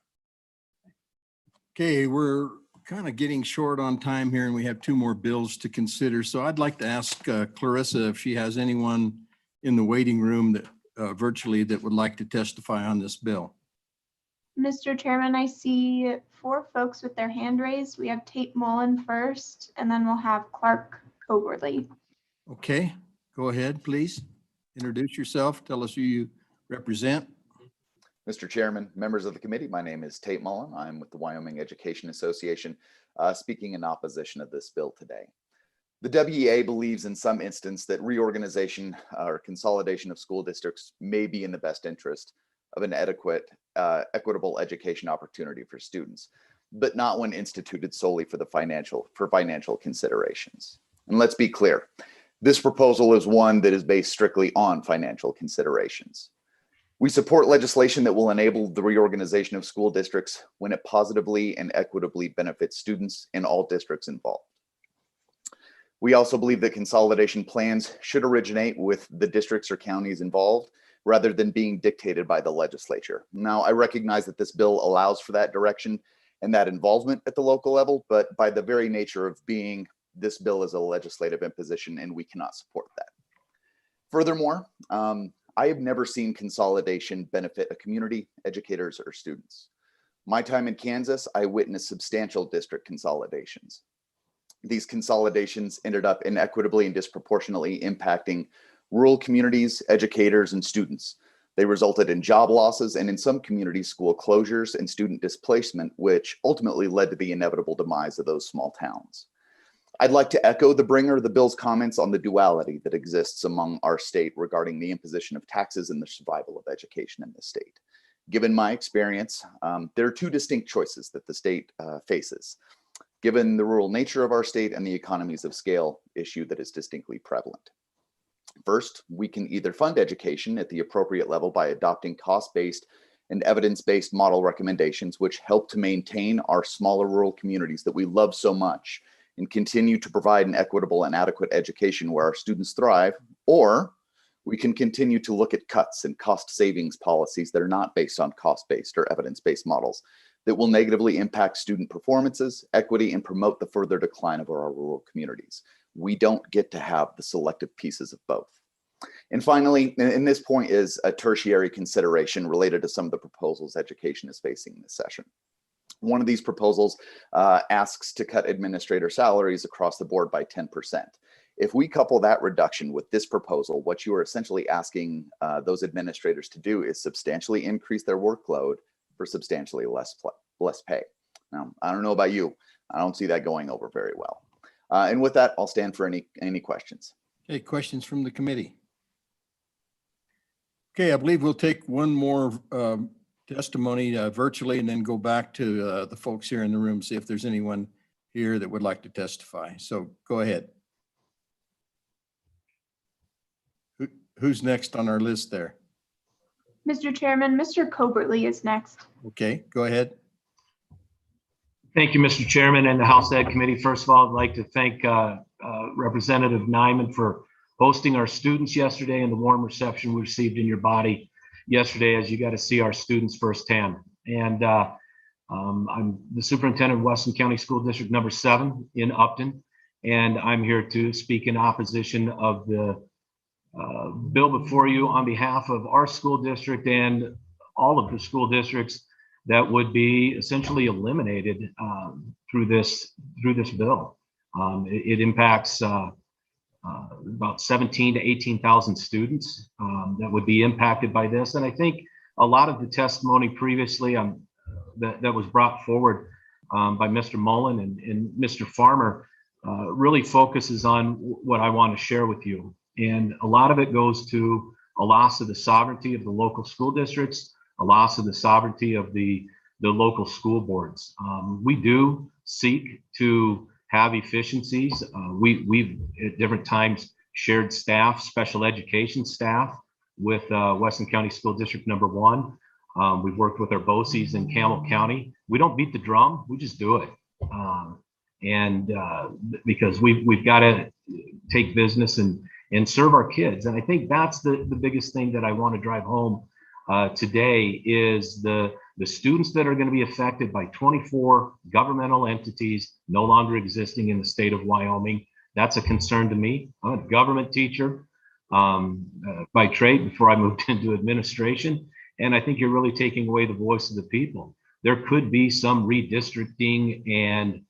Okay, we're kind of getting short on time here and we have 2 more bills to consider. So I'd like to ask Clarissa if she has anyone in the waiting room that virtually that would like to testify on this bill. Mr. Chairman, I see 4 folks with their hand raised. We have Tate Mullen first, and then we'll have Clark Coberly. Okay, go ahead, please. Introduce yourself. Tell us who you represent. Mr. Chairman, members of the committee, my name is Tate Mullen. I'm with the Wyoming Education Association, speaking in opposition of this bill today. The WEA believes in some instance that reorganization or consolidation of school districts may be in the best interest of an equitable education opportunity for students, but not when instituted solely for financial considerations. And let's be clear, this proposal is one that is based strictly on financial considerations. We support legislation that will enable the reorganization of school districts when it positively and equitably benefits students in all districts involved. We also believe that consolidation plans should originate with the districts or counties involved rather than being dictated by the legislature. Now, I recognize that this bill allows for that direction and that involvement at the local level, but by the very nature of being, this bill is a legislative imposition and we cannot support that. Furthermore, I have never seen consolidation benefit a community, educators, or students. My time in Kansas, I witnessed substantial district consolidations. These consolidations ended up inequitably and disproportionately impacting rural communities, educators, and students. They resulted in job losses and in some communities, school closures and student displacement, which ultimately led to the inevitable demise of those small towns. I'd like to echo the bringer of the bill's comments on the duality that exists among our state regarding the imposition of taxes and the survival of education in this state. Given my experience, there are two distinct choices that the state faces, given the rural nature of our state and the economies of scale issue that is distinctly prevalent. First, we can either fund education at the appropriate level by adopting cost-based and evidence-based model recommendations, which help to maintain our smaller rural communities that we love so much and continue to provide an equitable and adequate education where our students thrive, or we can continue to look at cuts and cost savings policies that are not based on cost-based or evidence-based models that will negatively impact student performances, equity, and promote the further decline of our rural communities. We don't get to have the selective pieces of both. And finally, and this point is a tertiary consideration related to some of the proposals education is facing this session. One of these proposals asks to cut administrator salaries across the board by 10%. If we couple that reduction with this proposal, what you are essentially asking those administrators to do is substantially increase their workload for substantially less pay. Now, I don't know about you, I don't see that going over very well. And with that, I'll stand for any questions. Okay, questions from the committee? Okay, I believe we'll take one more testimony virtually and then go back to the folks here in the room, see if there's anyone here that would like to testify. So go ahead. Who's next on our list there? Mr. Chairman, Mr. Coberly is next. Okay, go ahead. Thank you, Mr. Chairman and the House Ed Committee. First of all, I'd like to thank Representative Nyman for hosting our students yesterday and the warm reception we received in your body yesterday as you got to see our students firsthand. And I'm the superintendent of Weston County School District number 7 in Upton, and I'm here to speak in opposition of the bill before you on behalf of our school district and all of the school districts that would be essentially eliminated through this bill. It impacts about 17 to 18,000 students that would be impacted by this. And I think a lot of the testimony previously that was brought forward by Mr. Mullen and Mr. Farmer really focuses on what I want to share with you. And a lot of it goes to a loss of the sovereignty of the local school districts, a loss of the sovereignty of the local school boards. We do seek to have efficiencies. We've at different times shared staff, special education staff with Weston County School District number 1. We've worked with our BOCES in Campbell County. We don't beat the drum, we just do it. Because we've got to take business and serve our kids. And I think that's the biggest thing that I want to drive home today is the students that are going to be affected by 24 governmental entities no longer existing in the state of Wyoming. That's a concern to me. I'm a government teacher by trade before I moved into administration. And I think you're really taking away the voice of the people. There could be some redistricting and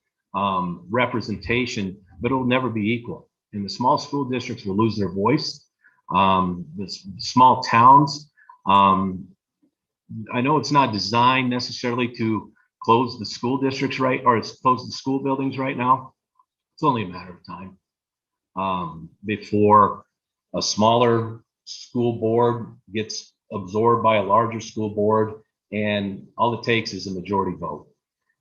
representation, but it'll never be equal. And the small school districts will lose their voice. The small towns, I know it's not designed necessarily to close the school districts close the school buildings right now. It's only a matter of time. before a smaller school board gets absorbed by a larger school board, and all it takes is a majority vote,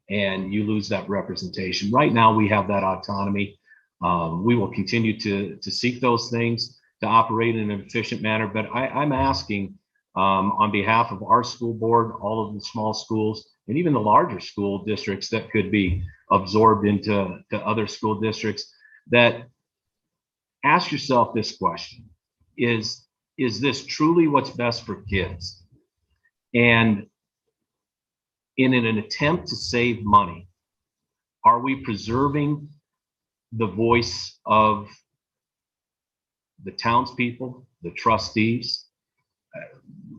and you lose that representation. Right now, we have that autonomy. We will continue to seek those things to operate in an efficient manner, but I'm asking on behalf of our school board, all of the small schools, and even the larger school districts that could be absorbed into other school districts, that ask yourself this question: is this truly what's best for kids? And in an attempt to save money, are we preserving the voice of the townspeople, the trustees,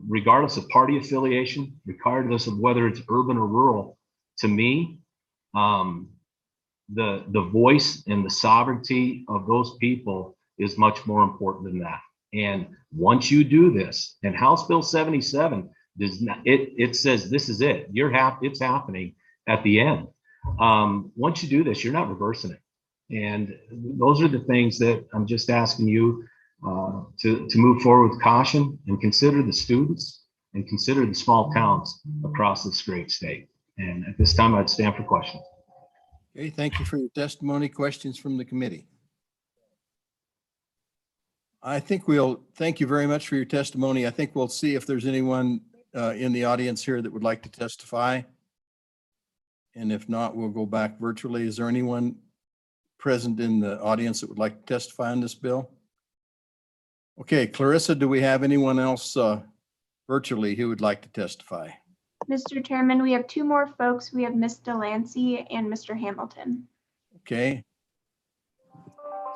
regardless of party affiliation, regardless of whether it's urban or rural? To me, the voice and the sovereignty of those people is much more important than that. And once you do this, and House Bill 77 does not, it says this is it. It's happening at the end. Once you do this, you're not reversing it. And those are the things that I'm just asking you to move forward with caution, and consider the students and consider the small towns across this great state. And at this time, I'd stand for questions. Okay, thank you for your testimony. Questions from the committee? I think thank you very much for your testimony. I think we'll see if there's anyone in the audience here that would like to testify. And if not, we'll go back virtually. Is there anyone present in the audience that would like to testify on this bill? Okay, Clarissa, do we have anyone else virtually who would like to testify? Mr. Chairman, we have two more folks. We have Ms. Delancey and Mr. Hamilton. Okay.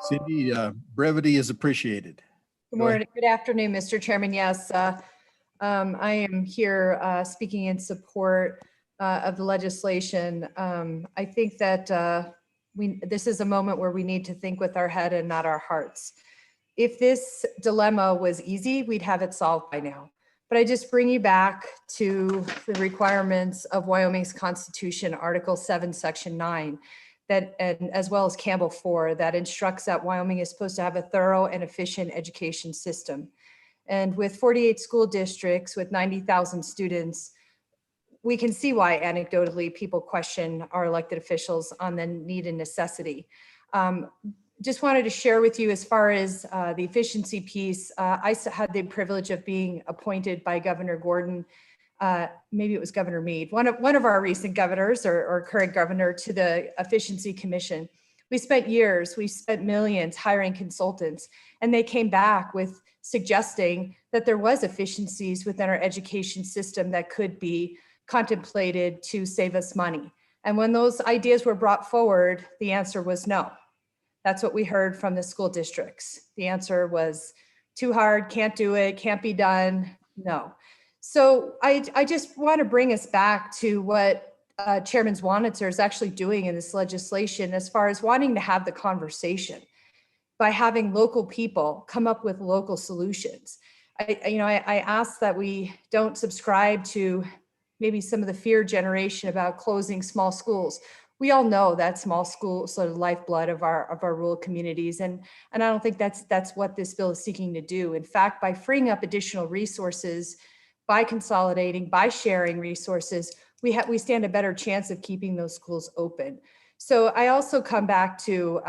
Cindy, brevity is appreciated. Good morning. Good afternoon, Mr. Chairman. Yes, I am here speaking in support of the legislation. I think that this is a moment where we need to think with our head and not our hearts. If this dilemma was easy, we'd have it solved by now. But I just bring you back to the requirements of Wyoming's Constitution, Article 7, Section 9, that, and as well as Campbell 4, that instructs that Wyoming is supposed to have a thorough and efficient education system. And with 48 school districts with 90,000 students, we can see why anecdotally people question our elected officials on the need and necessity. Just wanted to share with you as far as the efficiency piece. I had the privilege of being appointed by Governor Gordon, maybe it was Governor Mead, one of our recent governors or current governor, to the Efficiency Commission. We spent years, we spent millions hiring consultants, and they came back with suggesting that there was efficiencies within our education system that could be contemplated to save us money. And when those ideas were brought forward, the answer was no. That's what we heard from the school districts. The answer was too hard, can't do it, can't be done, no. So I just want to bring us back to what Chairman Zwanitzer is actually doing in this legislation as far as wanting to have the conversation by having local people come up with local solutions. I ask that we don't subscribe to maybe some of the fear generation about closing small schools. We all know that small schools sort of lifeblood of our rural communities, and I don't think that's what this bill is seeking to do. In fact, by freeing up additional resources, by consolidating, by sharing resources, we stand a better chance of keeping those schools open. So I also come back to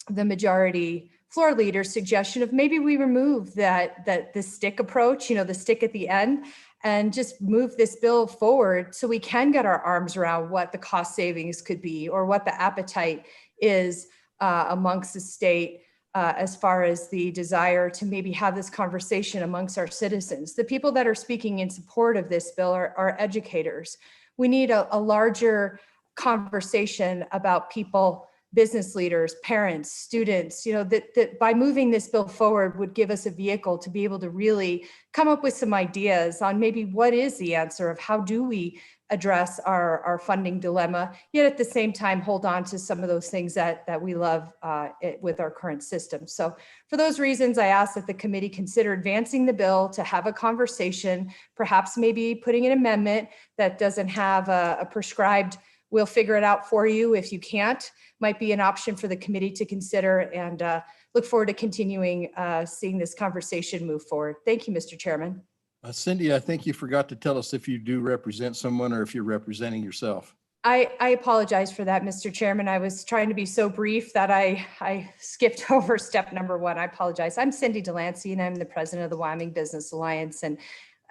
the majority floor leader's suggestion of maybe we remove the stick approach, the stick at the end, and just move this bill forward so we can get our arms around what the cost savings could be or what the appetite is amongst the state as far as the desire to maybe have this conversation amongst our citizens. The people that are speaking in support of this bill are educators. We need a larger conversation about people, business leaders, parents, students, that by moving this bill forward would give us a vehicle to be able to really come up with some ideas on maybe what is the answer of how do we address our funding dilemma, yet at the same time hold on to some of those things that we love with our current system. So for those reasons, I ask that the committee consider advancing the bill to have a conversation, perhaps maybe putting an amendment that doesn't have a prescribed we'll figure it out for you. If you can't, might be an option for the committee to consider, and look forward to continuing seeing this conversation move forward. Thank you, Mr. Chairman. Cindy, I think you forgot to tell us if you do represent someone or if you're representing yourself. I apologize for that, Mr. Chairman. I was trying to be so brief that I skipped over step number one. I apologize. I'm Cindy Delancey, and I'm the president of the Wyoming Business Alliance. And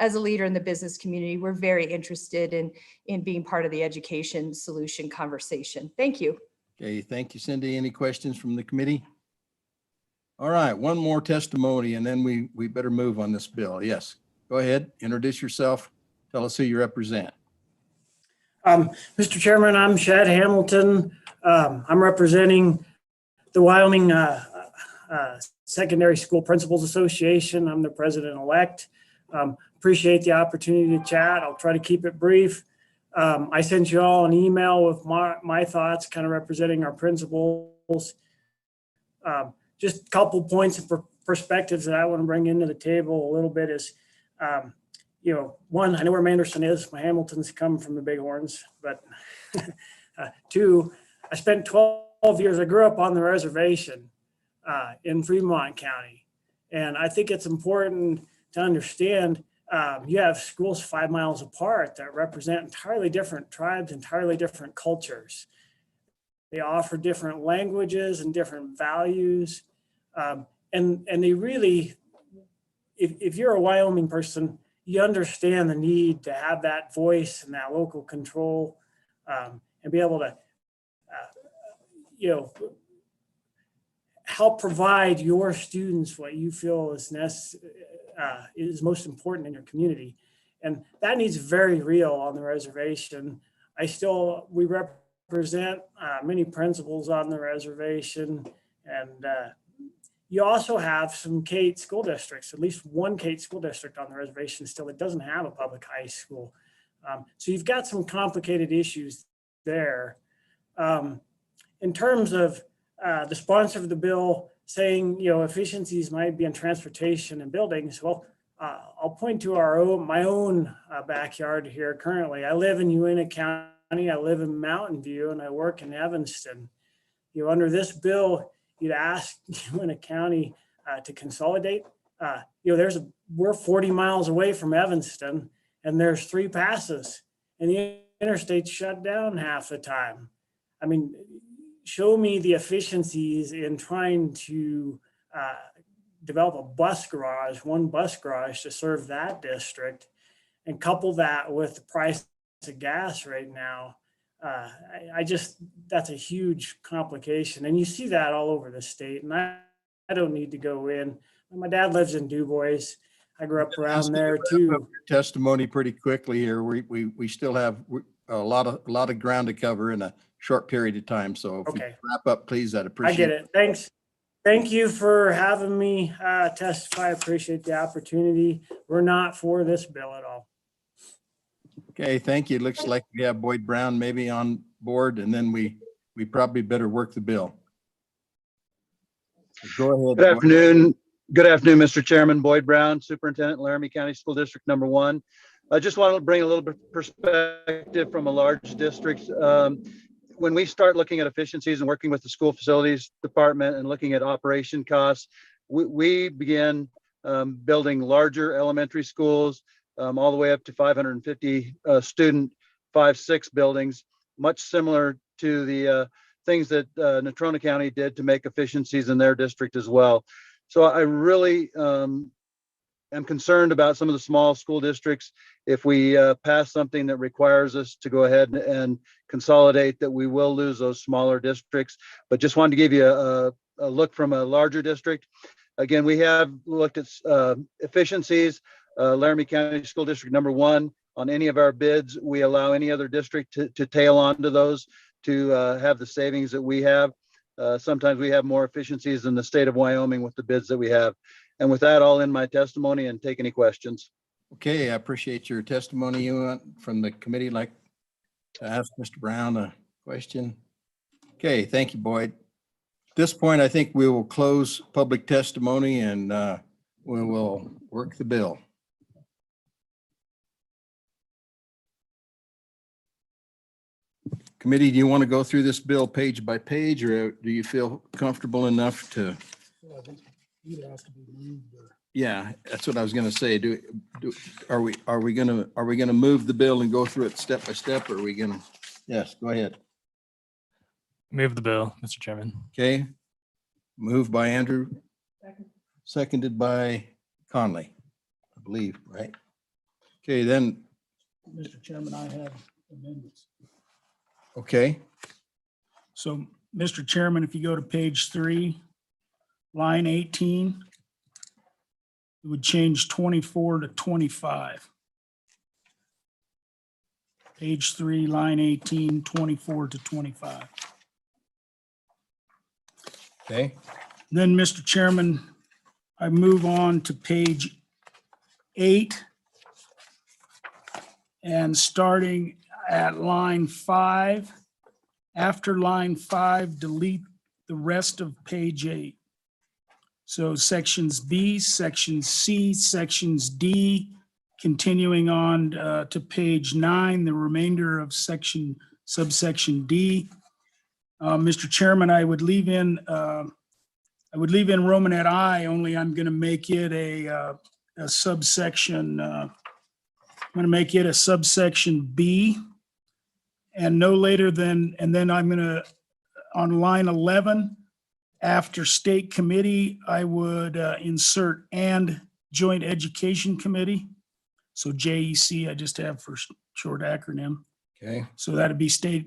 as a leader in the business community, we're very interested in being part of the education solution conversation. Thank you. Okay, thank you, Cindy. Any questions from the committee? All right, one more testimony and then we better move on this bill. Yes, go ahead, introduce yourself. Tell us who you represent. Mr. Chairman, I'm Shad Hamilton. I'm representing the Wyoming Secondary School Principals Association. I'm the president-elect. Appreciate the opportunity to chat. I'll try to keep it brief. I sent you all an email with my thoughts, kind of representing our principals. Just a couple points of perspectives that I want to bring into the table a little bit is, one, I know where Manderson is. My Hamiltons come from the Bighorns, but two, I spent 12 years, I grew up on the reservation in Fremont County. And I think it's important to understand you have schools 5 miles apart that represent entirely different tribes, entirely different cultures. They offer different languages and different values. And they really, if you're a Wyoming person, you understand the need to have that voice and that local control and be able to, help provide your students what you feel is most important in your community. And that needs very real on the reservation. We represent many principals on the reservation, and you also have some Kate school districts, at least one Kate school district on the reservation still that doesn't have a public high school. So you've got some complicated issues there. In terms of the sponsor of the bill saying, efficiencies might be in transportation and buildings. Well, I'll point to my own backyard here currently. I live in Uintah County, I live in Mountain View, and I work in Evanston. Under this bill, you'd ask Uintah County to consolidate. We're 40 miles away from Evanston, and there's 3 passes, and the interstate's shut down half the time. I mean, show me the efficiencies in trying to develop one bus garage to serve that district, and couple that with the price of gas right now. That's a huge complication. And you see that all over the state. And I don't need to go in. My dad lives in DuBois. I grew up around there too. Testimony pretty quickly here. We still have a lot of ground to cover in a short period of time. So if you wrap up, please, I'd appreciate it. I get it. Thanks. Thank you for having me testify. I appreciate the opportunity. We're not for this bill at all. Okay, thank you. Looks like we have Boyd Brown maybe on board, and then we probably better work the bill. Go ahead. Good afternoon. Good afternoon, Mr. Chairman. Boyd Brown, Superintendent, Laramie County School District number 1. I just want to bring a little bit of perspective from a large district. When we start looking at efficiencies and working with the school facilities department and looking at operation costs, we begin building larger elementary schools, all the way up to 550 student 5-6 buildings, much similar to the things that Natrona County did to make efficiencies in their district as well. So I really am concerned about some of the small school districts. If we pass something that requires us to go ahead and consolidate, that we will lose those smaller districts. But just wanted to give you a look from a larger district. Again, we have looked at efficiencies. Laramie County School District number 1, on any of our bids, we allow any other district to tail onto those to have the savings that we have. Sometimes we have more efficiencies than the state of Wyoming with the bids that we have. And with that, I'll end my testimony and take any questions. Okay, I appreciate your testimony. You want from the committee like to ask Mr. Brown a question? Okay, thank you, Boyd. At this point, I think we will close public testimony and we will work the bill. Committee, do you want to go through this bill page by page, or do you feel comfortable enough to? So I think either has to be moved or. Yeah, that's what I was gonna say. Are we gonna move the bill and go through it step by step, or are we gonna? Yes, go ahead. Move the bill, Mr. Chairman. Okay. Moved by Andrew. Seconded by Conley, I believe, right? Okay, then, Mr. Chairman, I have amendments. okay, So, Mr. Chairman, if you go to page 3, line 18, it would change 24 to 25. Page 3, line 18, 24 to 25. okay, Then, Mr. Chairman, I move on to page 8. And starting at line 5, after line 5, delete the rest of page 8. So sections B, sections C, sections D, continuing on to page 9, the remainder of subsection D. Mr. Chairman, I would leave in Romanet I, only I'm going to make it a subsection. I'm going to make it a subsection B, and no later than, and then I'm going to, on line 11, after state committee, I would insert and joint education committee. So JEC, I just have for short acronym. okay, So that'd be state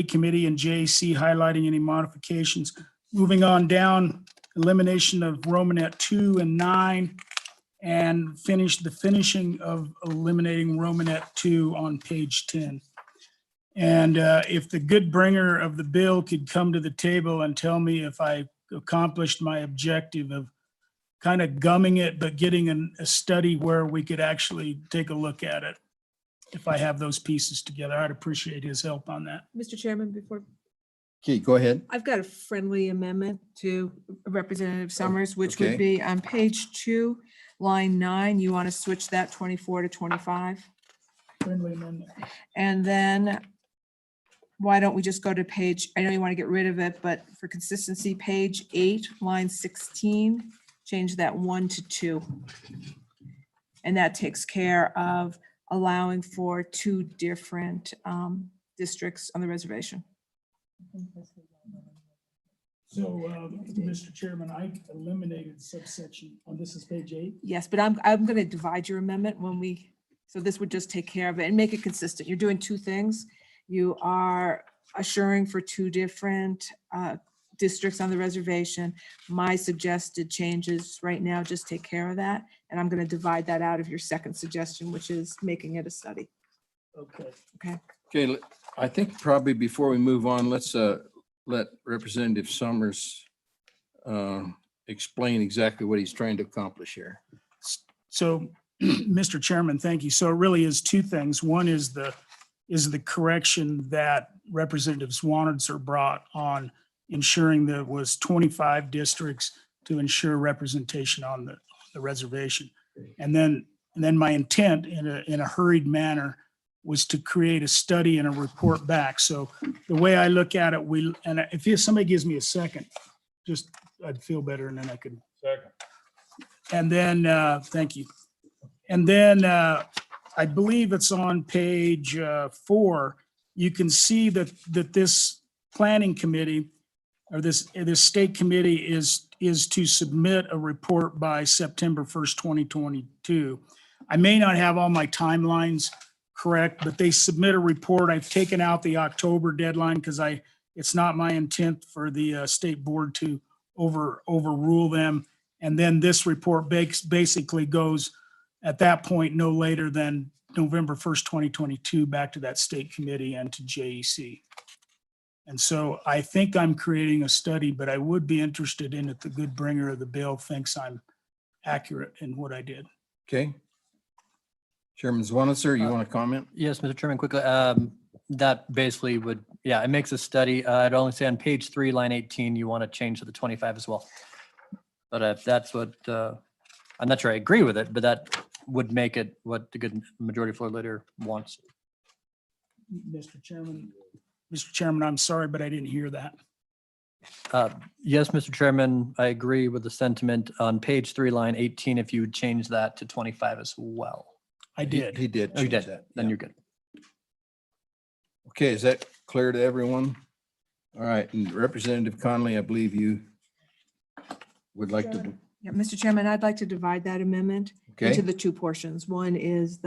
committee and JEC highlighting any modifications. Moving on down, elimination of Romanet 2 and 9, and finishing of eliminating Romanet 2 on page 10. And if the good bringer of the bill could come to the table and tell me if I accomplished my objective of kind of gumming it, but getting a study where we could actually take a look at it. If I have those pieces together, I'd appreciate his help on that. Mr. Chairman, before, okay, go ahead. I've got a friendly amendment to Representative Summers, which okay. would be on page 2, line 9. You want to switch that 24 to 25? Friendly amendment. And then why don't we just go to page, I know you want to get rid of it, but for consistency, page 8, line 16, change that 1 to 2. And that takes care of allowing for 2 different districts on the reservation. So, Mr. Chairman, I eliminated subsection, this is page 8. Yes, but I'm going to divide your amendment when we, so this would just take care of it and make it consistent. You're doing 2 things. You are assuring for 2 different districts on the reservation. My suggested changes right now just take care of that. And I'm going to divide that out of your second suggestion, which is making it a study. Okay. Okay. Okay, I think probably before we move on, let's let Representative Summers explain exactly what he's trying to accomplish here. So, Mr. Chairman, thank you. So it really is 2 things. One is the correction that Representative Swanitzer brought on ensuring there was 25 districts to ensure representation on the reservation. And then my intent in a hurried manner was to create a study and a report back. So the way I look at it, and if somebody gives me a second, just I'd feel better and then I could. Second. And then, thank you. And then I believe it's on page 4. You can see that this planning committee or this state committee is to submit a report by September 1st, 2022. I may not have all my timelines correct, but they submit a report. I've taken out the October deadline because it's not my intent for the state board to overrule them. And then this report basically goes at that point no later than November 1st, 2022, back to that state committee and to JEC. And so I think I'm creating a study, but I would be interested in if the good bringer of the bill thinks I'm accurate in what I did. Okay. Chairman Swanitzer, you want to comment? Yes, Mr. Chairman, quickly. That basically would, yeah, it makes a study. I'd only say on page 3, line 18, you want to change to the 25 as well. But if that's what, I'm not sure I agree with it, but that would make it what the good majority floor leader wants. Mr. Chairman, Mr. Chairman, I'm sorry, but I didn't hear that. Yes, Mr. Chairman, I agree with the sentiment on page 3, line 18, if you would change that to 25 as well. I did. He did Oh, you change did? that. Then yeah. you're good. Okay, is that clear to everyone? All right, and Representative Conley, I believe you would like to, Yeah, Mr. Chairman, I'd like to divide that amendment into okay? the two portions. One is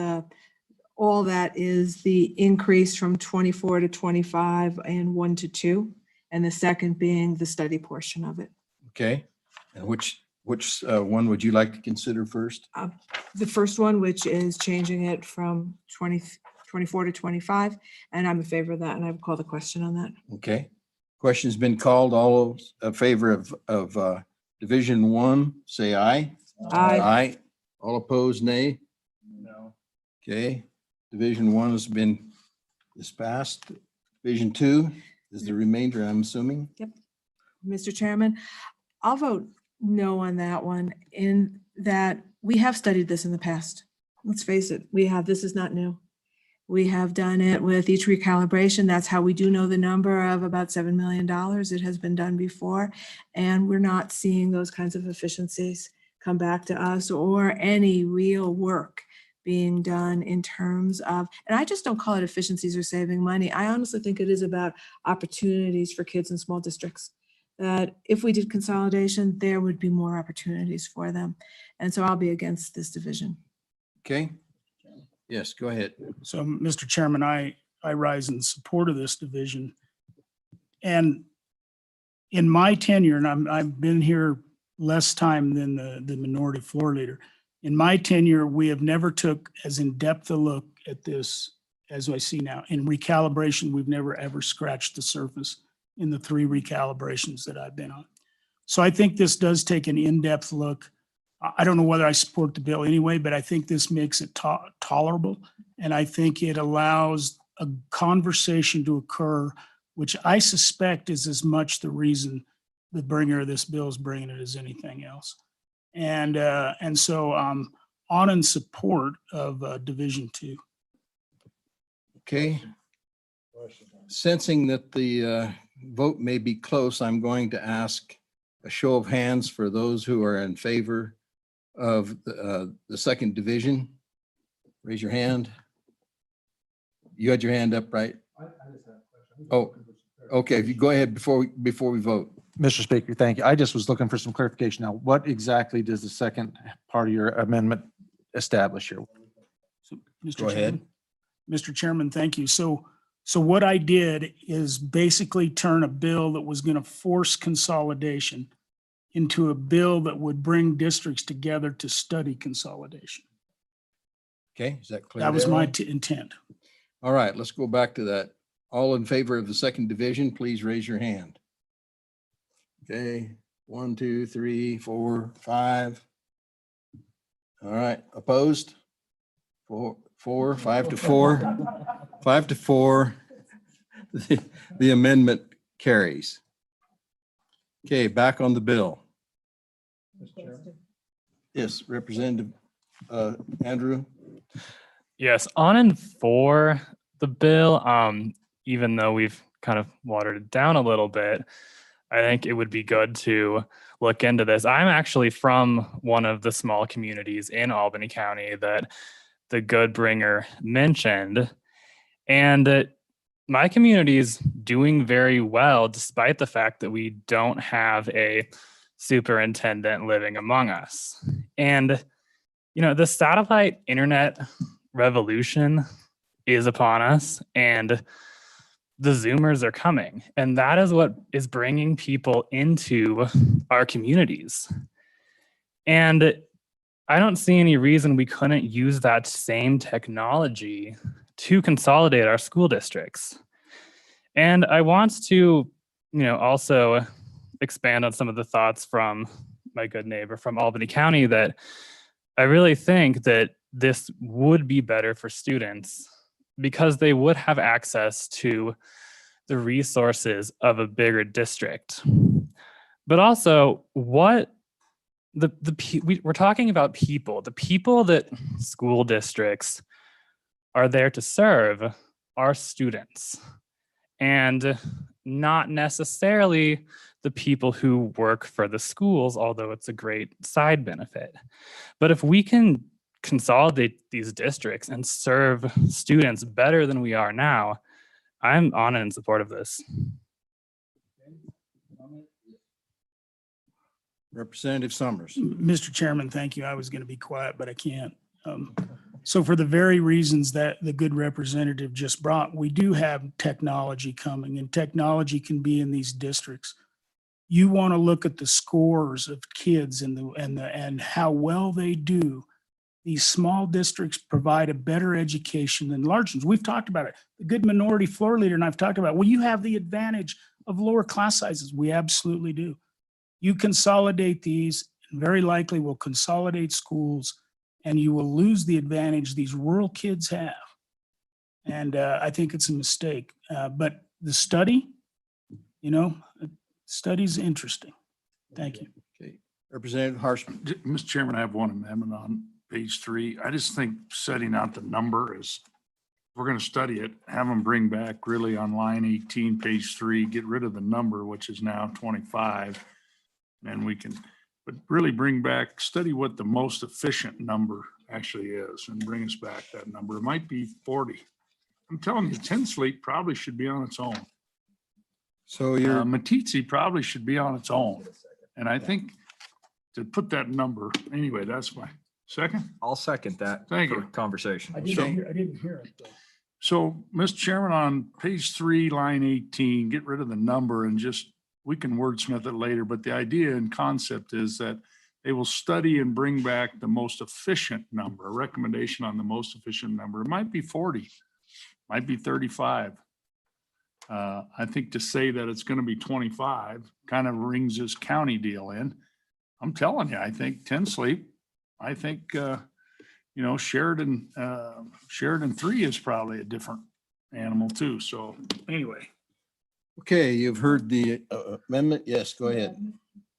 all that is the increase from 24 to 25 and 1 to 2. And the second being the study portion of it. Okay, and which one would you like to consider first? The first one, which is changing it from 24 to 25, and I'm in favor of that, and I would call the question on that. Okay, question's been called. All in favor of Division 1, say aye. Aye. Aye. All opposed, nay? No. Okay, Division 1 has been, is passed. Division 2 is the remainder, I'm assuming. Mr. Chairman, I'll vote no on that one in that we have studied this in the past. Let's face it, this is not new. We have done it with each recalibration. That's how we do know the number of about $7 million. It has been done before, and we're not seeing those kinds of efficiencies come back to us or any real work being done in terms of, and I just don't call it efficiencies or saving money. I honestly think it is about opportunities for kids in small districts. That if we did consolidation, there would be more opportunities for them. And so I'll be against this division. Okay? Yes, go ahead. So, Mr. Chairman, I rise in support of this division. And in my tenure, and I've been here less time than the minority floor leader. In my tenure, we have never took as in-depth a look at this as I see now. In recalibration, we've never ever scratched the surface in the 3 recalibrations that I've been on. So I think this does take an in-depth look. I don't know whether I support the bill anyway, but I think this makes it tolerable. And I think it allows a conversation to occur, which I suspect is as much the reason the bringer of this bill is bringing it as anything else. And so I'm on in support of Division 2. Okay. Sensing that the vote may be close, I'm going to ask a show of hands for those who are in favor of the second division. Raise your hand. You had your hand up, right? Oh, okay. If you go ahead before we vote. Mr. Speaker, thank you. I just was looking for some clarification. Now, what exactly does the second part of your amendment establish here? So, Mr. Go ahead. Chairman, Mr. Chairman, thank you. So what I did is basically turn a bill that was going to force consolidation into a bill that would bring districts together to study consolidation. Okay, is that clear? That was to my everyone? intent. All right, let's go back to that. All in favor of the second division, please raise your hand. Okay, 1, 2, 3, 4, 5. All right, opposed? 4, 5 to 4. 5 to 4. The amendment carries. Okay, back on the bill. Yes, Representative Andrew. Yes, on and for the bill, even though we've kind of watered it down a little bit, I think it would be good to look into this. I'm actually from one of the small communities in Albany County that the Good Bringer mentioned. And my community is doing very well, despite the fact that we don't have a superintendent living among us. And, the satellite internet revolution is upon us, and the Zoomers are coming. And that is what is bringing people into our communities. And I don't see any reason we couldn't use that same technology to consolidate our school districts. And I want to, also expand on some of the thoughts from my good neighbor from Albany County, that I really think that this would be better for students because they would have access to the resources of a bigger district. But also, we're talking about people. The people that school districts are there to serve are students. and not necessarily the people who work for the schools, although it's a great side benefit. But if we can consolidate these districts and serve students better than we are now, I'm on and in support of this. Representative Summers. Mr. Chairman, thank you. I was going to be quiet, but I can't. So for the very reasons that the good representative just brought, we do have technology coming, and technology can be in these districts. You want to look at the scores of kids and how well they do. These small districts provide a better education than large ones. We've talked about it. The good minority floor leader and I've talked about, well, you have the advantage of lower class sizes. We absolutely do. You consolidate these, and very likely will consolidate schools, and you will lose the advantage these rural kids have. And I think it's a mistake. But the study, study's interesting. Thank you. Okay. Representative Harshman. Mr. Chairman, I have one amendment on page 3. I just think setting out the number is, we're going to study it, have them bring back really on line 18, page 3, get rid of the number, which is now 25. And we can, but really bring back, study what the most efficient number actually is and bring us back that number. It might be 40. I'm telling you, Tinsley probably should be on its own. So you're, Matizzi probably should be on its own. And I think to put that number, anyway, that's my second. I'll second that. Thank for you. Conversation. I didn't hear it though. So, Mr. Chairman, on page 3, line 18, get rid of the number and just, we can wordsmith it later, but the idea and concept is that they will study and bring back the most efficient number, a recommendation on the most efficient number. It might be 40, might be 35. I think to say that it's going to be 25 kind of rings this county deal in. I'm telling you, I think Tinsley, I think, Sheridan 3 is probably a different animal too. So anyway. okay, you've heard the amendment. Yes, go ahead.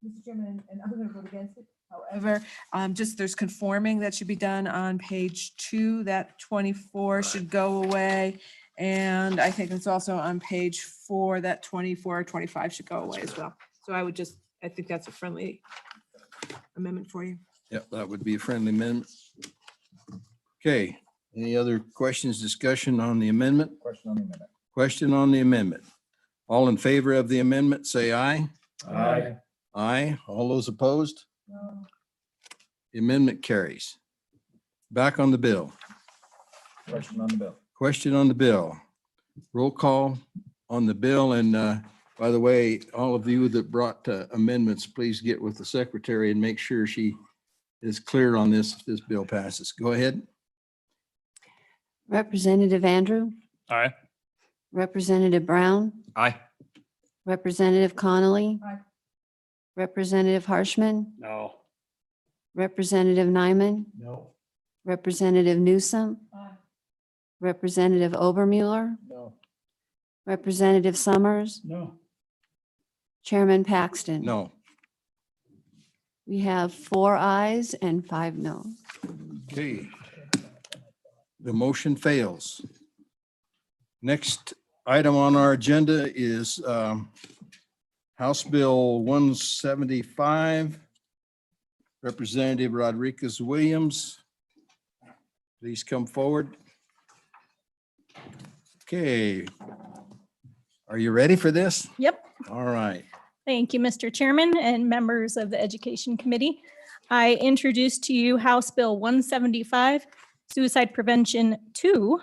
Mr. Chairman, and I'm going to vote against it. However, just there's conforming that should be done on page 2, that 24 should go away. And I think it's also on page 4, that 24 or 25 should go away as well. So I think that's a friendly amendment for you. Yep, that would be a friendly amendment. Okay, any other questions, discussion on the amendment? Question on the amendment. Question on the amendment. All in favor of the amendment, say aye. Aye. Aye. All those opposed? The amendment carries. Back on the bill. Question on the bill. Question on the bill. Roll call on the bill. And by the way, all of you that brought amendments, please get with the secretary and make sure she is clear on this if this bill passes. Go ahead. Representative Andrew, Aye. Representative Brown, Aye. Representative Connolly, Aye. Representative Harshman, No. Representative Nyman, No. Representative Newsom, Aye. Representative Obermueller, No. Representative Summers, No. Chairman Paxton. No. We have 4 ayes and 5 noes. Okay. The motion fails. Next item on our agenda is House Bill 175. Representative Rodriguez Williams. Please come forward. Okay. Are you ready for this? Yep. All right. Thank you, Mr. Chairman and members of the Education Committee. I introduce to you House Bill 175, Suicide Prevention 2,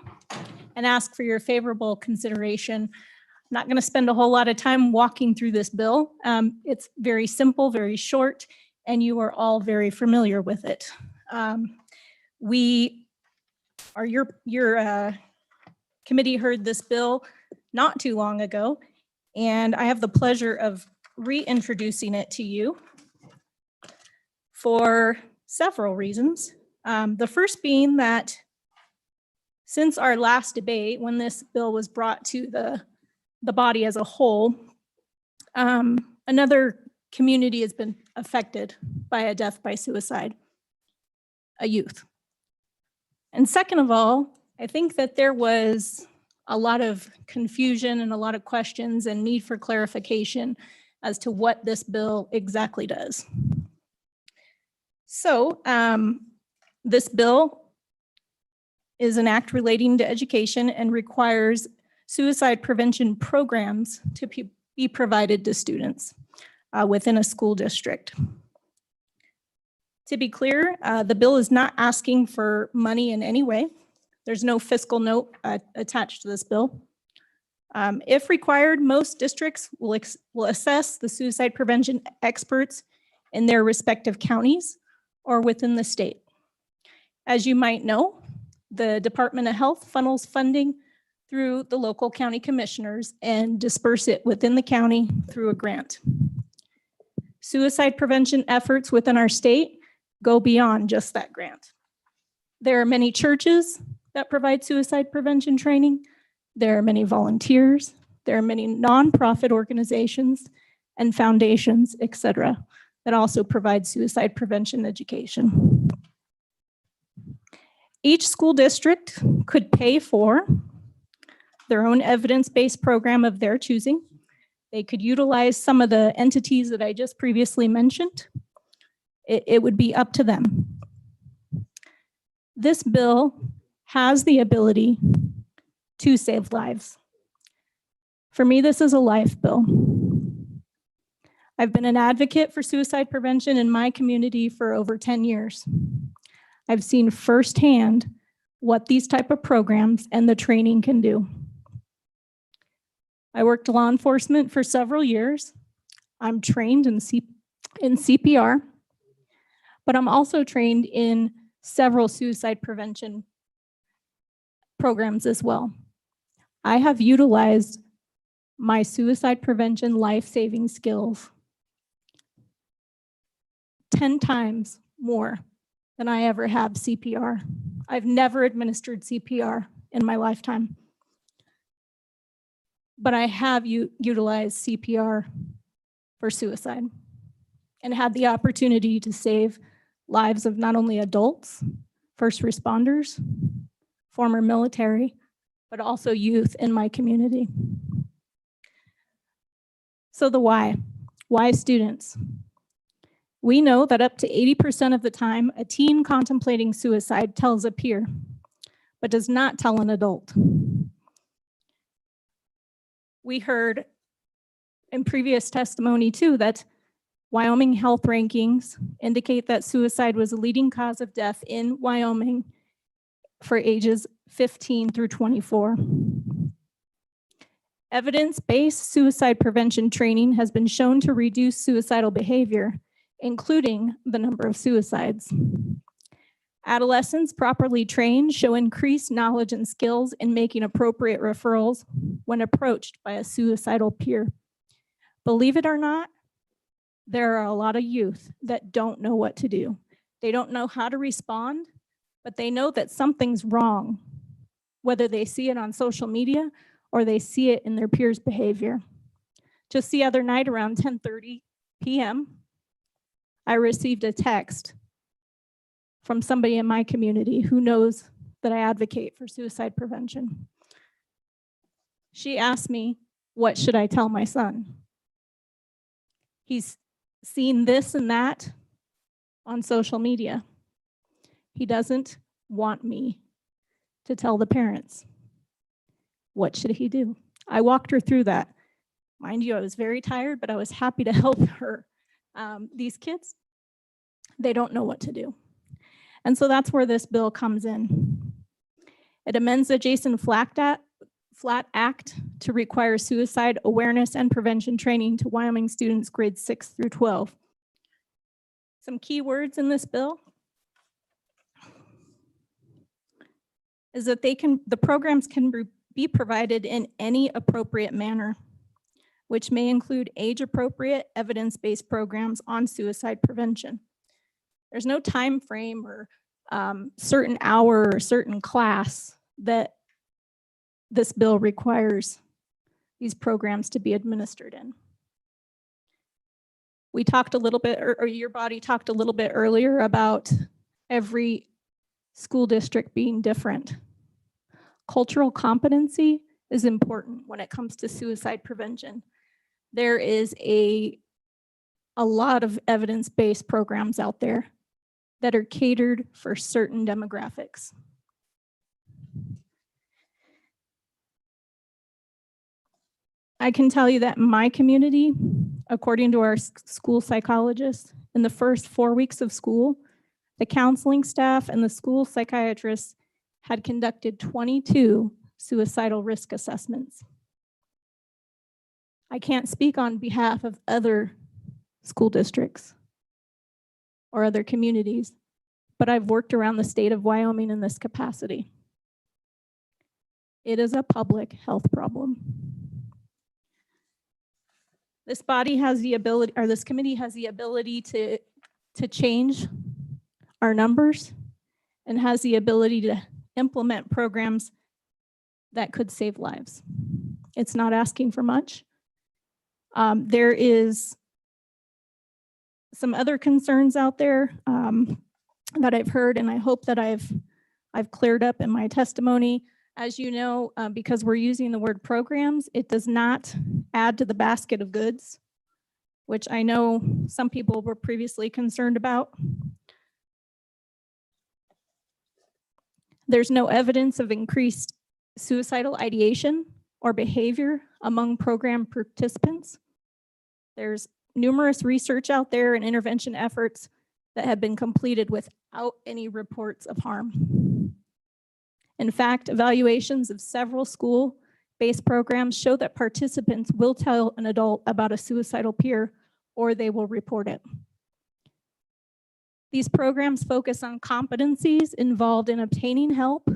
and ask for your favorable consideration. I'm not going to spend a whole lot of time walking through this bill. It's very simple, very short, and you are all very familiar with it. Your committee heard this bill not too long ago, and I have the pleasure of reintroducing it to you for several reasons. The first being that since our last debate, when this bill was brought to the body as a whole, another community has been affected by a death by suicide, a youth. And second of all, I think that there was a lot of confusion and a lot of questions and need for clarification as to what this bill exactly does. So this bill is an act relating to education and requires suicide prevention programs to be provided to students within a school district. To be clear, the bill is not asking for money in any way. There's no fiscal note attached to this bill. If required, most districts will assess the suicide prevention experts in their respective counties or within the state. As you might know, the Department of Health funnels funding through the local county commissioners and disperse it within the county through a grant. Suicide prevention efforts within our state go beyond just that grant. There are many churches that provide suicide prevention training. There are many volunteers. There are many nonprofit organizations and foundations, etc., that also provide suicide prevention education. Each school district could pay for their own evidence-based program of their choosing. They could utilize some of the entities that I just previously mentioned. It would be up to them. This bill has the ability to save lives. For me, this is a life bill. I've been an advocate for suicide prevention in my community for over 10 years. I've seen firsthand what these type of programs and the training can do. I worked law enforcement for several years. I'm trained in CPR, but I'm also trained in several suicide prevention programs as well. I have utilized my suicide prevention life-saving skills 10 times more than I ever have CPR. I've never administered CPR in my lifetime, but I have utilized CPR for suicide and had the opportunity to save lives of not only adults, first responders, former military, but also youth in my community. So the why. Why students? We know that up to 80% of the time, a teen contemplating suicide tells a peer, but does not tell an adult. We heard in previous testimony too that Wyoming health rankings indicate that suicide was a leading cause of death in Wyoming for ages 15 through 24. Evidence-based suicide prevention training has been shown to reduce suicidal behavior, including the number of suicides. Adolescents properly trained show increased knowledge and skills in making appropriate referrals when approached by a suicidal peer. Believe it or not, there are a lot of youth that don't know what to do. They don't know how to respond, but they know that something's wrong, whether they see it on social media or they see it in their peers' behavior. Just the other night around 10:30 p.m., I received a text from somebody in my community who knows that I advocate for suicide prevention. She asked me, what should I tell my son? He's seen this and that on social media. He doesn't want me to tell the parents. What should he do? I walked her through that. Mind you, I was very tired, but I was happy to help her. These kids, they don't know what to do. And so that's where this bill comes in. It amends the Jason Flatt Act to require suicide awareness and prevention training to Wyoming students grades 6 through 12. Some key words in this bill is that the programs can be provided in any appropriate manner, which may include age-appropriate, evidence-based programs on suicide prevention. There's no time frame or certain hour or certain class that this bill requires these programs to be administered in. We talked a little bit, or your body talked a little bit earlier about every school district being different. Cultural competency is important when it comes to suicide prevention. There is a lot of evidence-based programs out there that are catered for certain demographics. I can tell you that in my community, according to our school psychologist, in the first 4 weeks of school, the counseling staff and the school psychiatrists had conducted 22 suicidal risk assessments. I can't speak on behalf of other school districts or other communities, but I've worked around the state of Wyoming in this capacity. It is a public health problem. This body has the ability, or this committee has the ability to change our numbers and has the ability to implement programs that could save lives. It's not asking for much. There is some other concerns out there that I've heard, and I hope that I've cleared up in my testimony. As you know, because we're using the word programs, it does not add to the basket of goods, which I know some people were previously concerned about. There's no evidence of increased suicidal ideation or behavior among program participants. There's numerous research out there and intervention efforts that have been completed without any reports of harm. In fact, evaluations of several school-based programs show that participants will tell an adult about a suicidal peer or they will report it. These programs focus on competencies involved in obtaining help,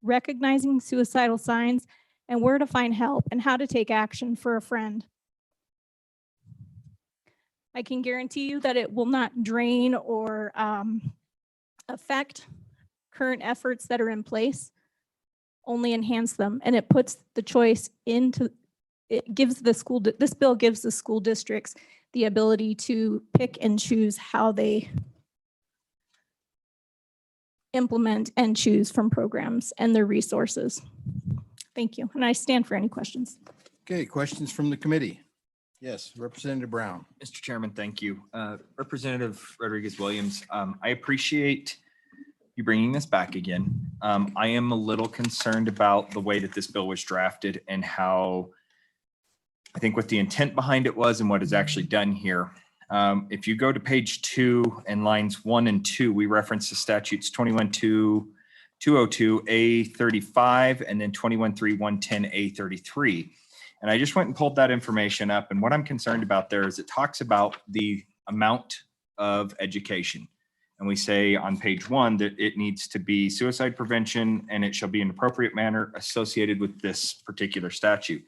recognizing suicidal signs, and where to find help and how to take action for a friend. I can guarantee you that it will not drain or affect current efforts that are in place, only enhance them. And it puts the choice into, it gives the school, this bill gives the school districts the ability to pick and choose how they implement and choose from programs and their resources. Thank you. And I stand for any questions. Okay, questions from the committee? Yes, Representative Brown. Mr. Chairman, thank you. Representative Rodriguez-Williams, I appreciate you bringing this back again. I am a little concerned about the way that this bill was drafted and how I think what the intent behind it was and what is actually done here. If you go to page 2 and lines 1 and 2, we reference the statutes 21.2, 202, A35, and then 21.3, 110, A33. And I just went and pulled that information up. And what I'm concerned about there is it talks about the amount of education. And we say on page 1 that it needs to be suicide prevention and it shall be in appropriate manner associated with this particular statute.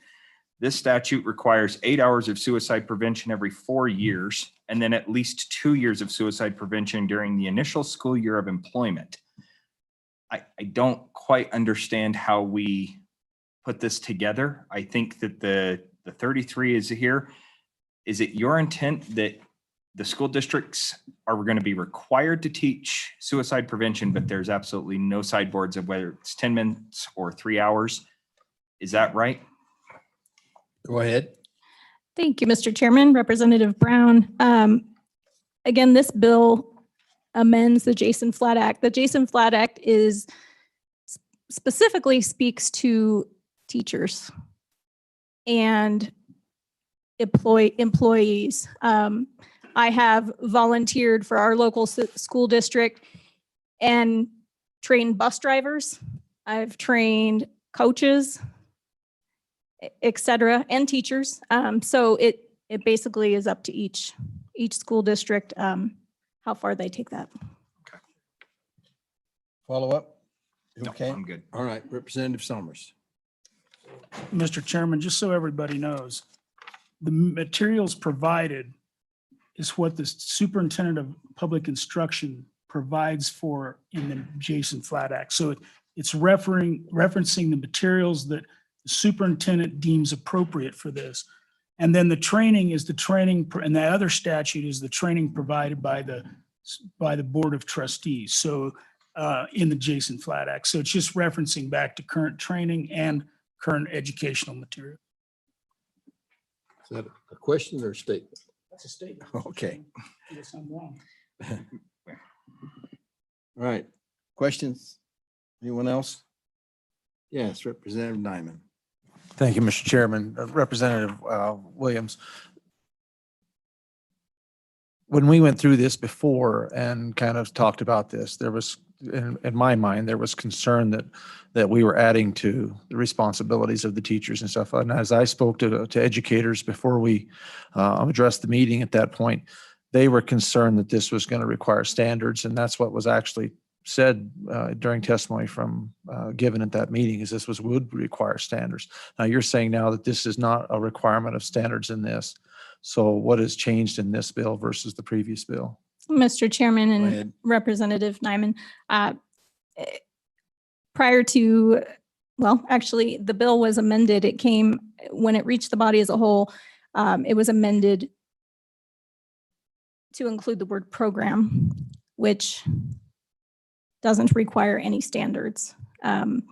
This statute requires 8 hours of suicide prevention every 4 years, and then at least 2 years of suicide prevention during the initial school year of employment. I don't quite understand how we put this together. I think that the 33 is here. Is it your intent that the school districts are going to be required to teach suicide prevention, but there's absolutely no sideboards of whether it's 10 minutes or 3 hours? Is that right? Go ahead. Thank you, Mr. Chairman. Representative Brown. Again, this bill amends the Jason Flatt Act. The Jason Flatt Act is specifically speaks to teachers and employees. I have volunteered for our local school district and trained bus drivers. I've trained coaches, et cetera, and teachers. So it basically is up to each school district how far they take that. Follow up? No, Okay, I'm good. all right, Representative Summers. Mr. Chairman, just so everybody knows, the materials provided is what the Superintendent of Public Instruction provides for in the Jason Flatt Act. So it's referencing the materials that the superintendent deems appropriate for this. And then the training is the training, and that other statute is the training provided by the Board of Trustees. So in the Jason Flatt Act. So it's just referencing back to current training and current educational material. Is that a question or a statement? That's a statement. Okay. Yes, I'm wrong. All right. Questions? Anyone else? Yes, Representative Nyman. Thank you, Mr. Chairman. Representative Williams. When we went through this before and kind of talked about this, there was, in my mind, there was concern that we were adding to the responsibilities of the teachers and stuff. And as I spoke to educators before we addressed the meeting at that point, they were concerned that this was going to require standards. And that's what was actually said during testimony from given at that meeting, is this would require standards. Now you're saying now that this is not a requirement of standards in this. So what has changed in this bill versus the previous bill? Mr. Chairman and ahead. Representative Nyman, prior to, well, actually, the bill was amended. It came, when it reached the body as a whole, it was amended to include the word program, which doesn't require any standards. And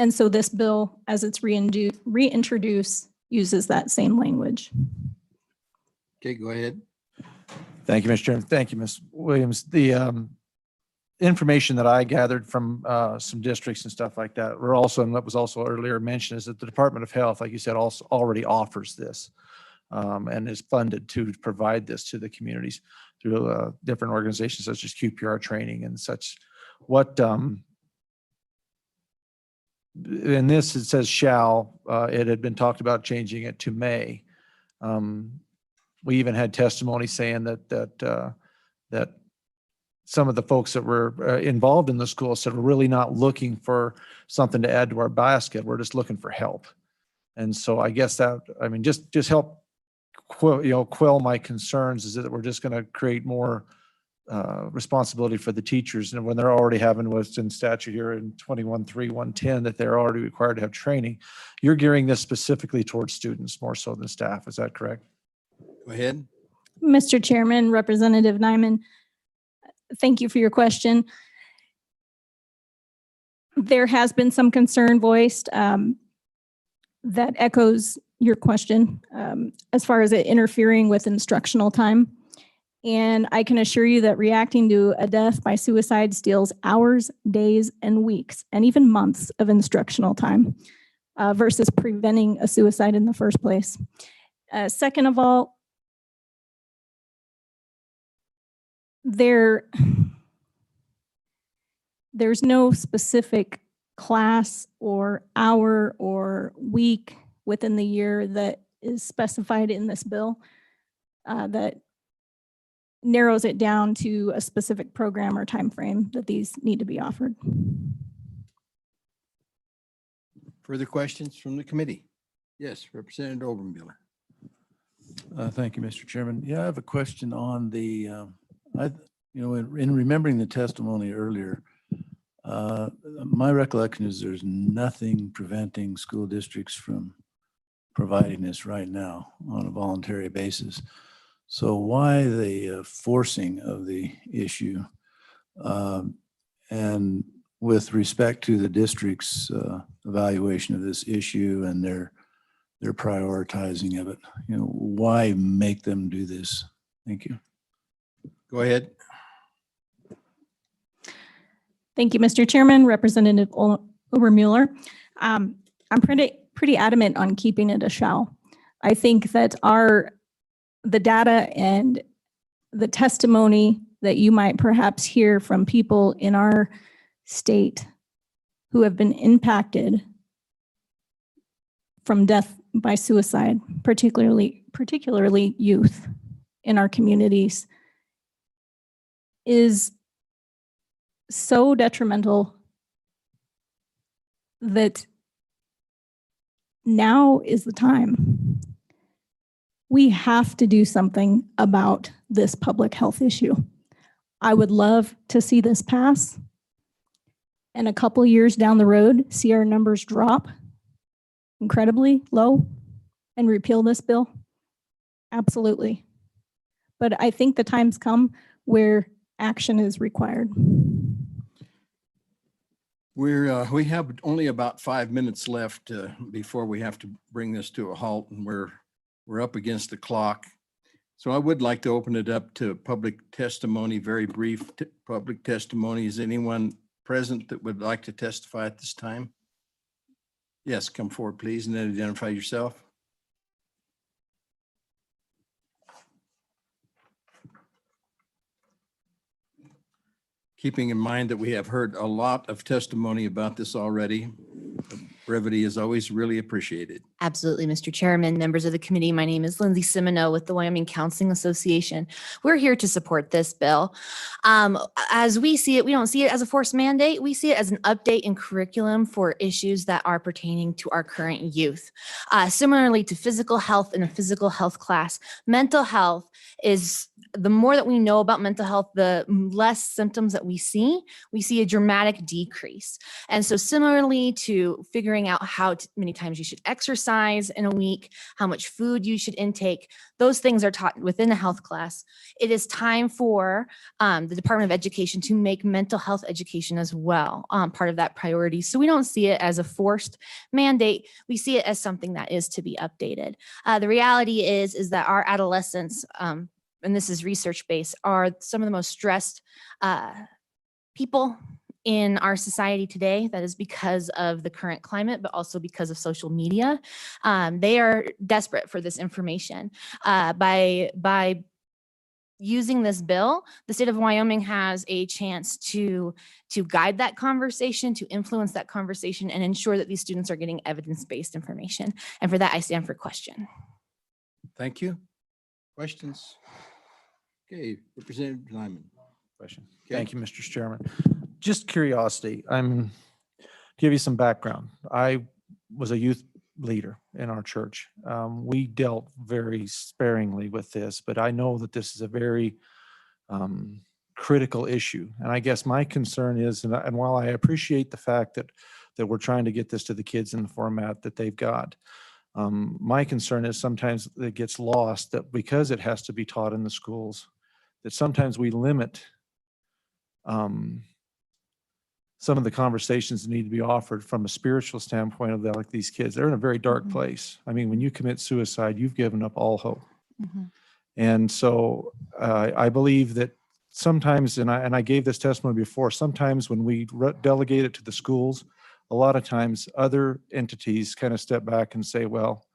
so this bill, as it's reintroduced, uses that same language. Okay, go ahead. Thank you, Mr. Chairman. Thank you, Ms. Williams. The information that I gathered from some districts and stuff like that were also, and that was also earlier mentioned, is that the Department of Health, like you said, also already offers this and is funded to provide this to the communities through different organizations such as QPR training and such. What in this, it says shall, it had been talked about changing it to may. We even had testimony saying that some of the folks that were involved in the school said we're really not looking for something to add to our basket. We're just looking for help. And so I guess that, I mean, just help quell my concerns, is that we're just going to create more responsibility for the teachers. And when they're already having what's in statute here in 21.3.110, that they're already required to have training, you're gearing this specifically towards students more so than staff. Is that correct? Go ahead. Mr. Chairman, Representative Nyman, thank you for your question. There has been some concern voiced that echoes your question as far as it interfering with instructional time. And I can assure you that reacting to a death by suicide steals hours, days, and weeks, and even months of instructional time versus preventing a suicide in the first place. Second of all, there's no specific class or hour or week within the year that is specified in this bill that narrows it down to a specific program or time frame that these need to be offered. Further questions from the committee? Yes, Representative Obermueller. Thank you, Mr. Chairman. Yeah, I have a question on the, in remembering the testimony earlier, my recollection is there's nothing preventing school districts from providing this right now on a voluntary basis. So why the forcing of the issue? And with respect to the district's evaluation of this issue and their prioritizing of it, why make them do this? Thank you. Go ahead. Thank you, Mr. Chairman, Representative Obermueller. I'm pretty adamant on keeping it a shall. I think that the data and the testimony that you might perhaps hear from people in our state who have been impacted from death by suicide, particularly youth in our communities, is so detrimental that now is the time. We have to do something about this public health issue. I would love to see this pass and a couple years down the road, see our numbers drop incredibly low and repeal this bill. Absolutely. But I think the time's come where action is required. We have only about 5 minutes left before we have to bring this to a halt, and we're up against the clock. So I would like to open it up to public testimony, very brief public testimony. Is anyone present that would like to testify at this time? Yes, come forward, please, and then identify yourself. Keeping in mind that we have heard a lot of testimony about this already, brevity is always really appreciated. Absolutely, Mr. Chairman, members of the committee. My name is Lindsay Simoneau with the Wyoming Counseling Association. We're here to support this bill. As we see it, we don't see it as a forced mandate. We see it as an update in curriculum for issues that are pertaining to our current youth. Similarly to physical health in a physical health class, mental health is, the more that we know about mental health, the less symptoms that we see a dramatic decrease. And so similarly to figuring out how many times you should exercise in a week, how much food you should intake, those things are taught within the health class. It is time for the Department of Education to make mental health education as well part of that priority. So we don't see it as a forced mandate. We see it as something that is to be updated. The reality is that our adolescents, and this is research-based, are some of the most stressed people in our society today. That is because of the current climate, but also because of social media. They are desperate for this information. By using this bill, the state of Wyoming has a chance to guide that conversation, to influence that conversation, and ensure that these students are getting evidence-based information. And for that, I stand for question. Thank you. Questions? Okay, Representative Lyman. Question. Okay. Thank you, Mr. Chairman. Just curiosity, I'm give you some background. I was a youth leader in our church. We dealt very sparingly with this, but I know that this is a very critical issue. And I guess my concern is, and while I appreciate the fact that we're trying to get this to the kids in the format that they've got, my concern is sometimes it gets lost that because it has to be taught in the schools, that sometimes we limit some of the conversations that need to be offered from a spiritual standpoint of like these kids. They're in a very dark place. I mean, when you commit suicide, you've given up all hope. And so I believe that sometimes, and I gave this testimony before, sometimes when we delegate it to the schools, a lot of times other entities kind of step back and say, well,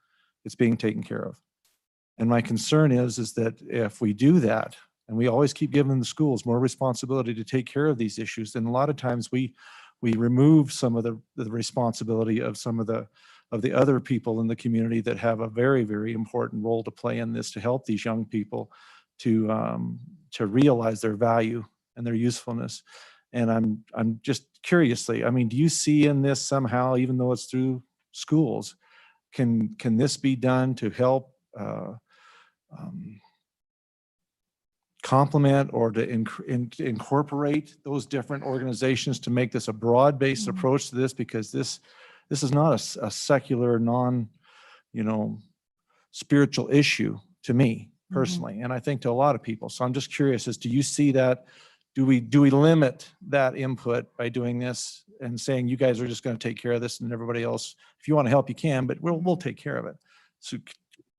it's being taken care of. And my concern is that if we do that, and we always keep giving the schools more responsibility to take care of these issues, then a lot of times we remove some of the responsibility of some of the other people in the community that have a very, very important role to play in this to help these young people to realize their value and their usefulness. And I'm just curiously, I mean, do you see in this somehow, even though it's through schools, can this be done to help complement or to incorporate those different organizations to make this a broad-based approach to this? Because this is not a secular, spiritual issue to me personally, and I think to a lot of people. So I'm just curious as, do you see that? Do we limit that input by doing this and saying you guys are just going to take care of this and everybody else, if you want to help, you can, but we'll take care of it. So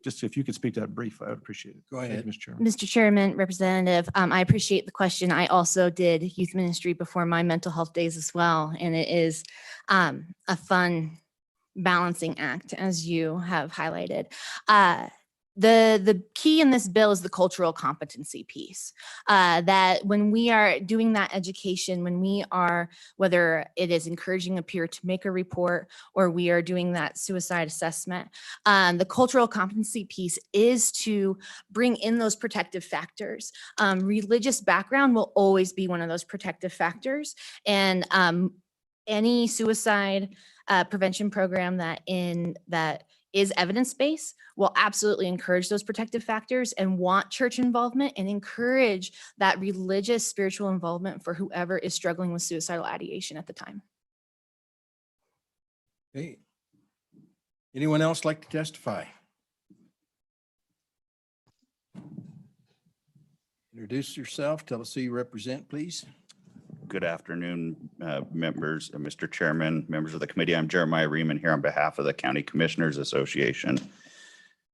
just if you could speak to that brief, I would appreciate it. Go ahead. Thank you, Mr. Chairman. Mr. Chairman, Representative, I appreciate the question. I also did youth ministry before my mental health days as well. And it is a fun balancing act, as you have highlighted. The key in this bill is the cultural competency piece, that when we are doing that education, when we are, whether it is encouraging a peer to make a report or we are doing that suicide assessment, the cultural competency piece is to bring in those protective factors. Religious background will always be one of those protective factors, and any suicide prevention program that is evidence-based will absolutely encourage those protective factors and want church involvement and encourage that religious spiritual involvement for whoever is struggling with suicidal ideation at the time. Okay. Anyone else like to testify? Introduce yourself. Tell us who you represent, please. Good afternoon, members, Mr. Chairman, members of the committee. I'm Jeremiah Riemann here on behalf of the County Commissioners Association.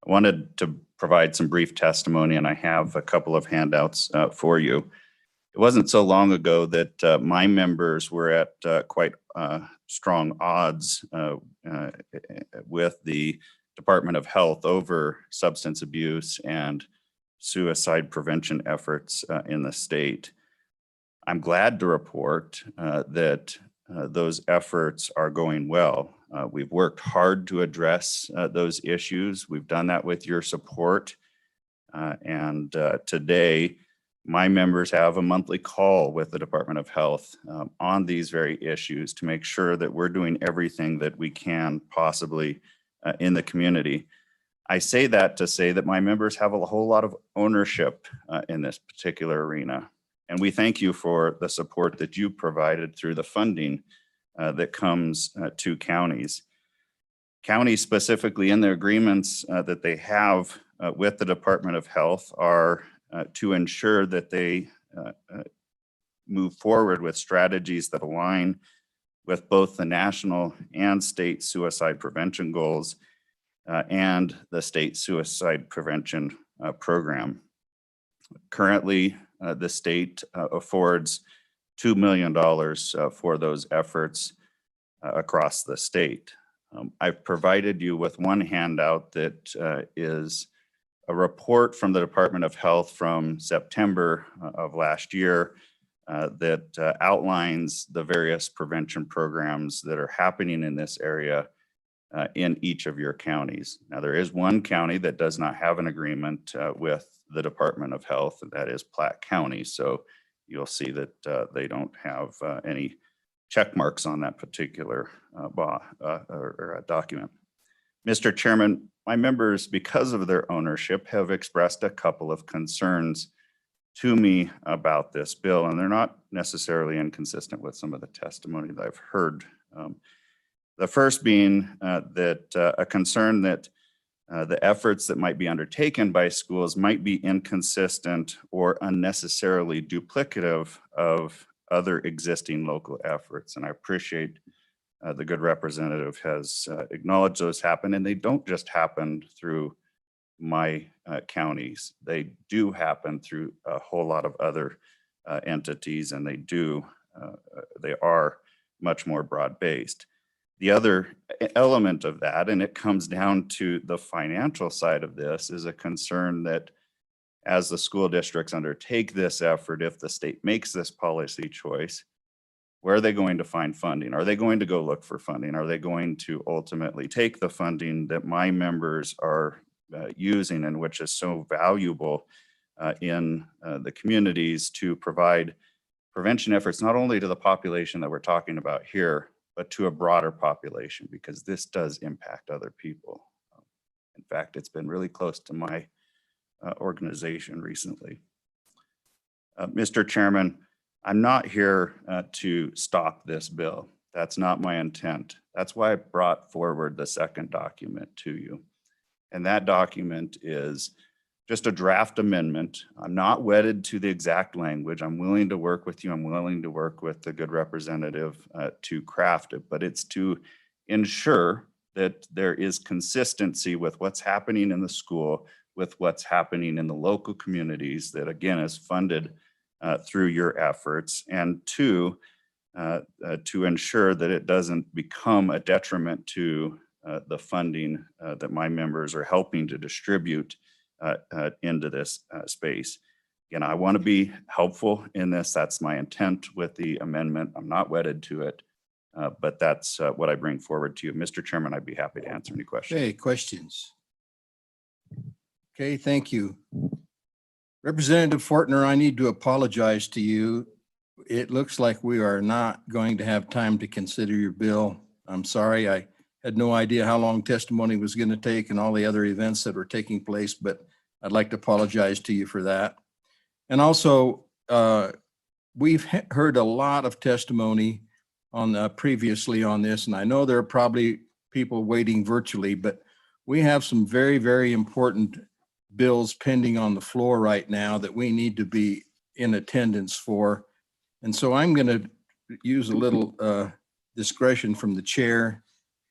I wanted to provide some brief testimony, and I have a couple of handouts for you. It wasn't so long ago that my members were at quite strong odds with the Department of Health over substance abuse and suicide prevention efforts in the state. I'm glad to report that those efforts are going well. We've worked hard to address those issues. We've done that with your support. And today, my members have a monthly call with the Department of Health on these very issues to make sure that we're doing everything that we can possibly in the community. I say that to say that my members have a whole lot of ownership in this particular arena. And we thank you for the support that you provided through the funding that comes to counties. Counties specifically in their agreements that they have with the Department of Health are to ensure that they move forward with strategies that align with both the national and state suicide prevention goals and the state suicide prevention program. Currently, the state affords $2 million for those efforts across the state. I've provided you with one handout that is a report from the Department of Health from September of last year that outlines the various prevention programs that are happening in this area in each of your counties. Now, there is one county that does not have an agreement with the Department of Health, and that is Platte County. So you'll see that they don't have any check marks on that particular document. Mr. Chairman, my members, because of their ownership, have expressed a couple of concerns to me about this bill, and they're not necessarily inconsistent with some of the testimony that I've heard. The first being that a concern that the efforts that might be undertaken by schools might be inconsistent or unnecessarily duplicative of other existing local efforts. And I appreciate the good representative has acknowledged those happen, and they don't just happen through my counties. They do happen through a whole lot of other entities, and they are much more broad-based. The other element of that, and it comes down to the financial side of this, is a concern that as the school districts undertake this effort, if the state makes this policy choice, where are they going to find funding? Are they going to go look for funding? Are they going to ultimately take the funding that my members are using and which is so valuable in the communities to provide prevention efforts, not only to the population that we're talking about here, but to a broader population, because this does impact other people. In fact, it's been really close to my organization recently. Mr. Chairman, I'm not here to stop this bill. That's not my intent. That's why I brought forward the second document to you. And that document is just a draft amendment. I'm not wedded to the exact language. I'm willing to work with you. I'm willing to work with the good representative to craft it, but it's to ensure that there is consistency with what's happening in the school, with what's happening in the local communities that, again, is funded through your efforts, and to ensure that it doesn't become a detriment to the funding that my members are helping to distribute into this space. Again, I want to be helpful in this. That's my intent with the amendment. I'm not wedded to it, but that's what I bring forward to you. Mr. Chairman, I'd be happy to answer any questions. Okay, questions? Okay, thank you. Representative Fortner, I need to apologize to you. It looks like we are not going to have time to consider your bill. I'm sorry. I had no idea how long testimony was going to take and all the other events that were taking place, but I'd like to apologize to you for that. And also, we've heard a lot of testimony on previously on this, and I know there are probably people waiting virtually, but we have some very, very important bills pending on the floor right now that we need to be in attendance for. And so I'm going to use a little discretion from the chair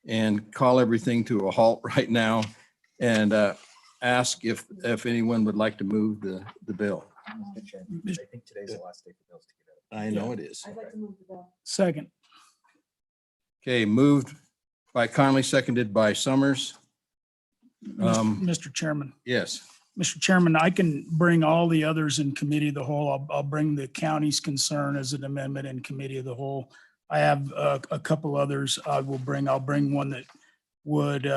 and call everything to a halt right now and ask if anyone would like to move the bill. I think today's the last day for bills to get out. I know it is. Second. Okay, moved by Conley, seconded by Summers. Mr. Chairman. Yes. Mr. Chairman, I can bring all the others in committee of the whole. I'll bring the county's concern as an amendment in committee of the whole. I have a couple others I will bring. I'll bring one that would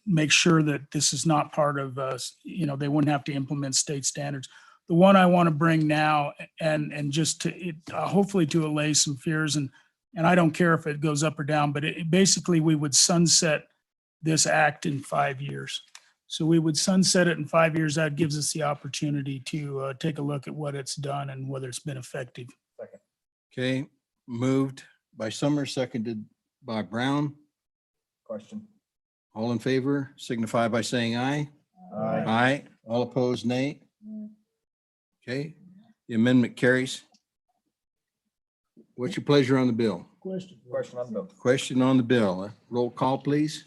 make sure that this is not part of, they wouldn't have to implement state standards. The one I want to bring now and just to, hopefully to allay some fears, and I don't care if it goes up or down, but basically we would sunset this act in 5 years. So we would sunset it in 5 years. That gives us the opportunity to take a look at what it's done and whether it's been effective. Okay, moved by Summers, seconded by Brown. Question. All in favor signify by saying aye. Aye. All opposed, nay. Okay, the amendment carries. What's your pleasure on the bill? Question. Question on the bill. Question on the bill. Roll call, please.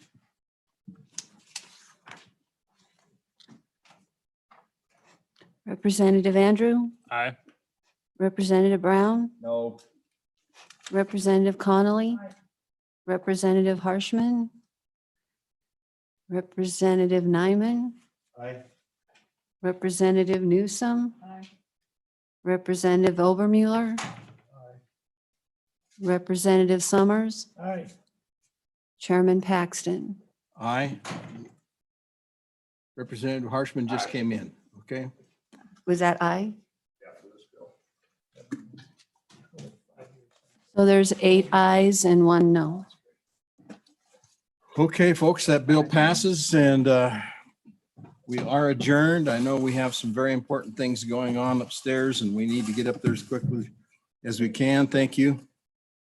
Representative Andrew, Aye. Representative Brown, No. Representative Connolly, Representative Harshman, Representative Nyman, Aye. Representative Newsom, Representative Obermueller, Representative Summers, Aye. Chairman Paxton. Aye. Representative Harshman just came in, okay? Was that aye? So there's 8 ayes and 1 no. Okay, folks, that bill passes and we are adjourned. I know we have some very important things going on upstairs and we need to get up there as quickly as we can. Thank you.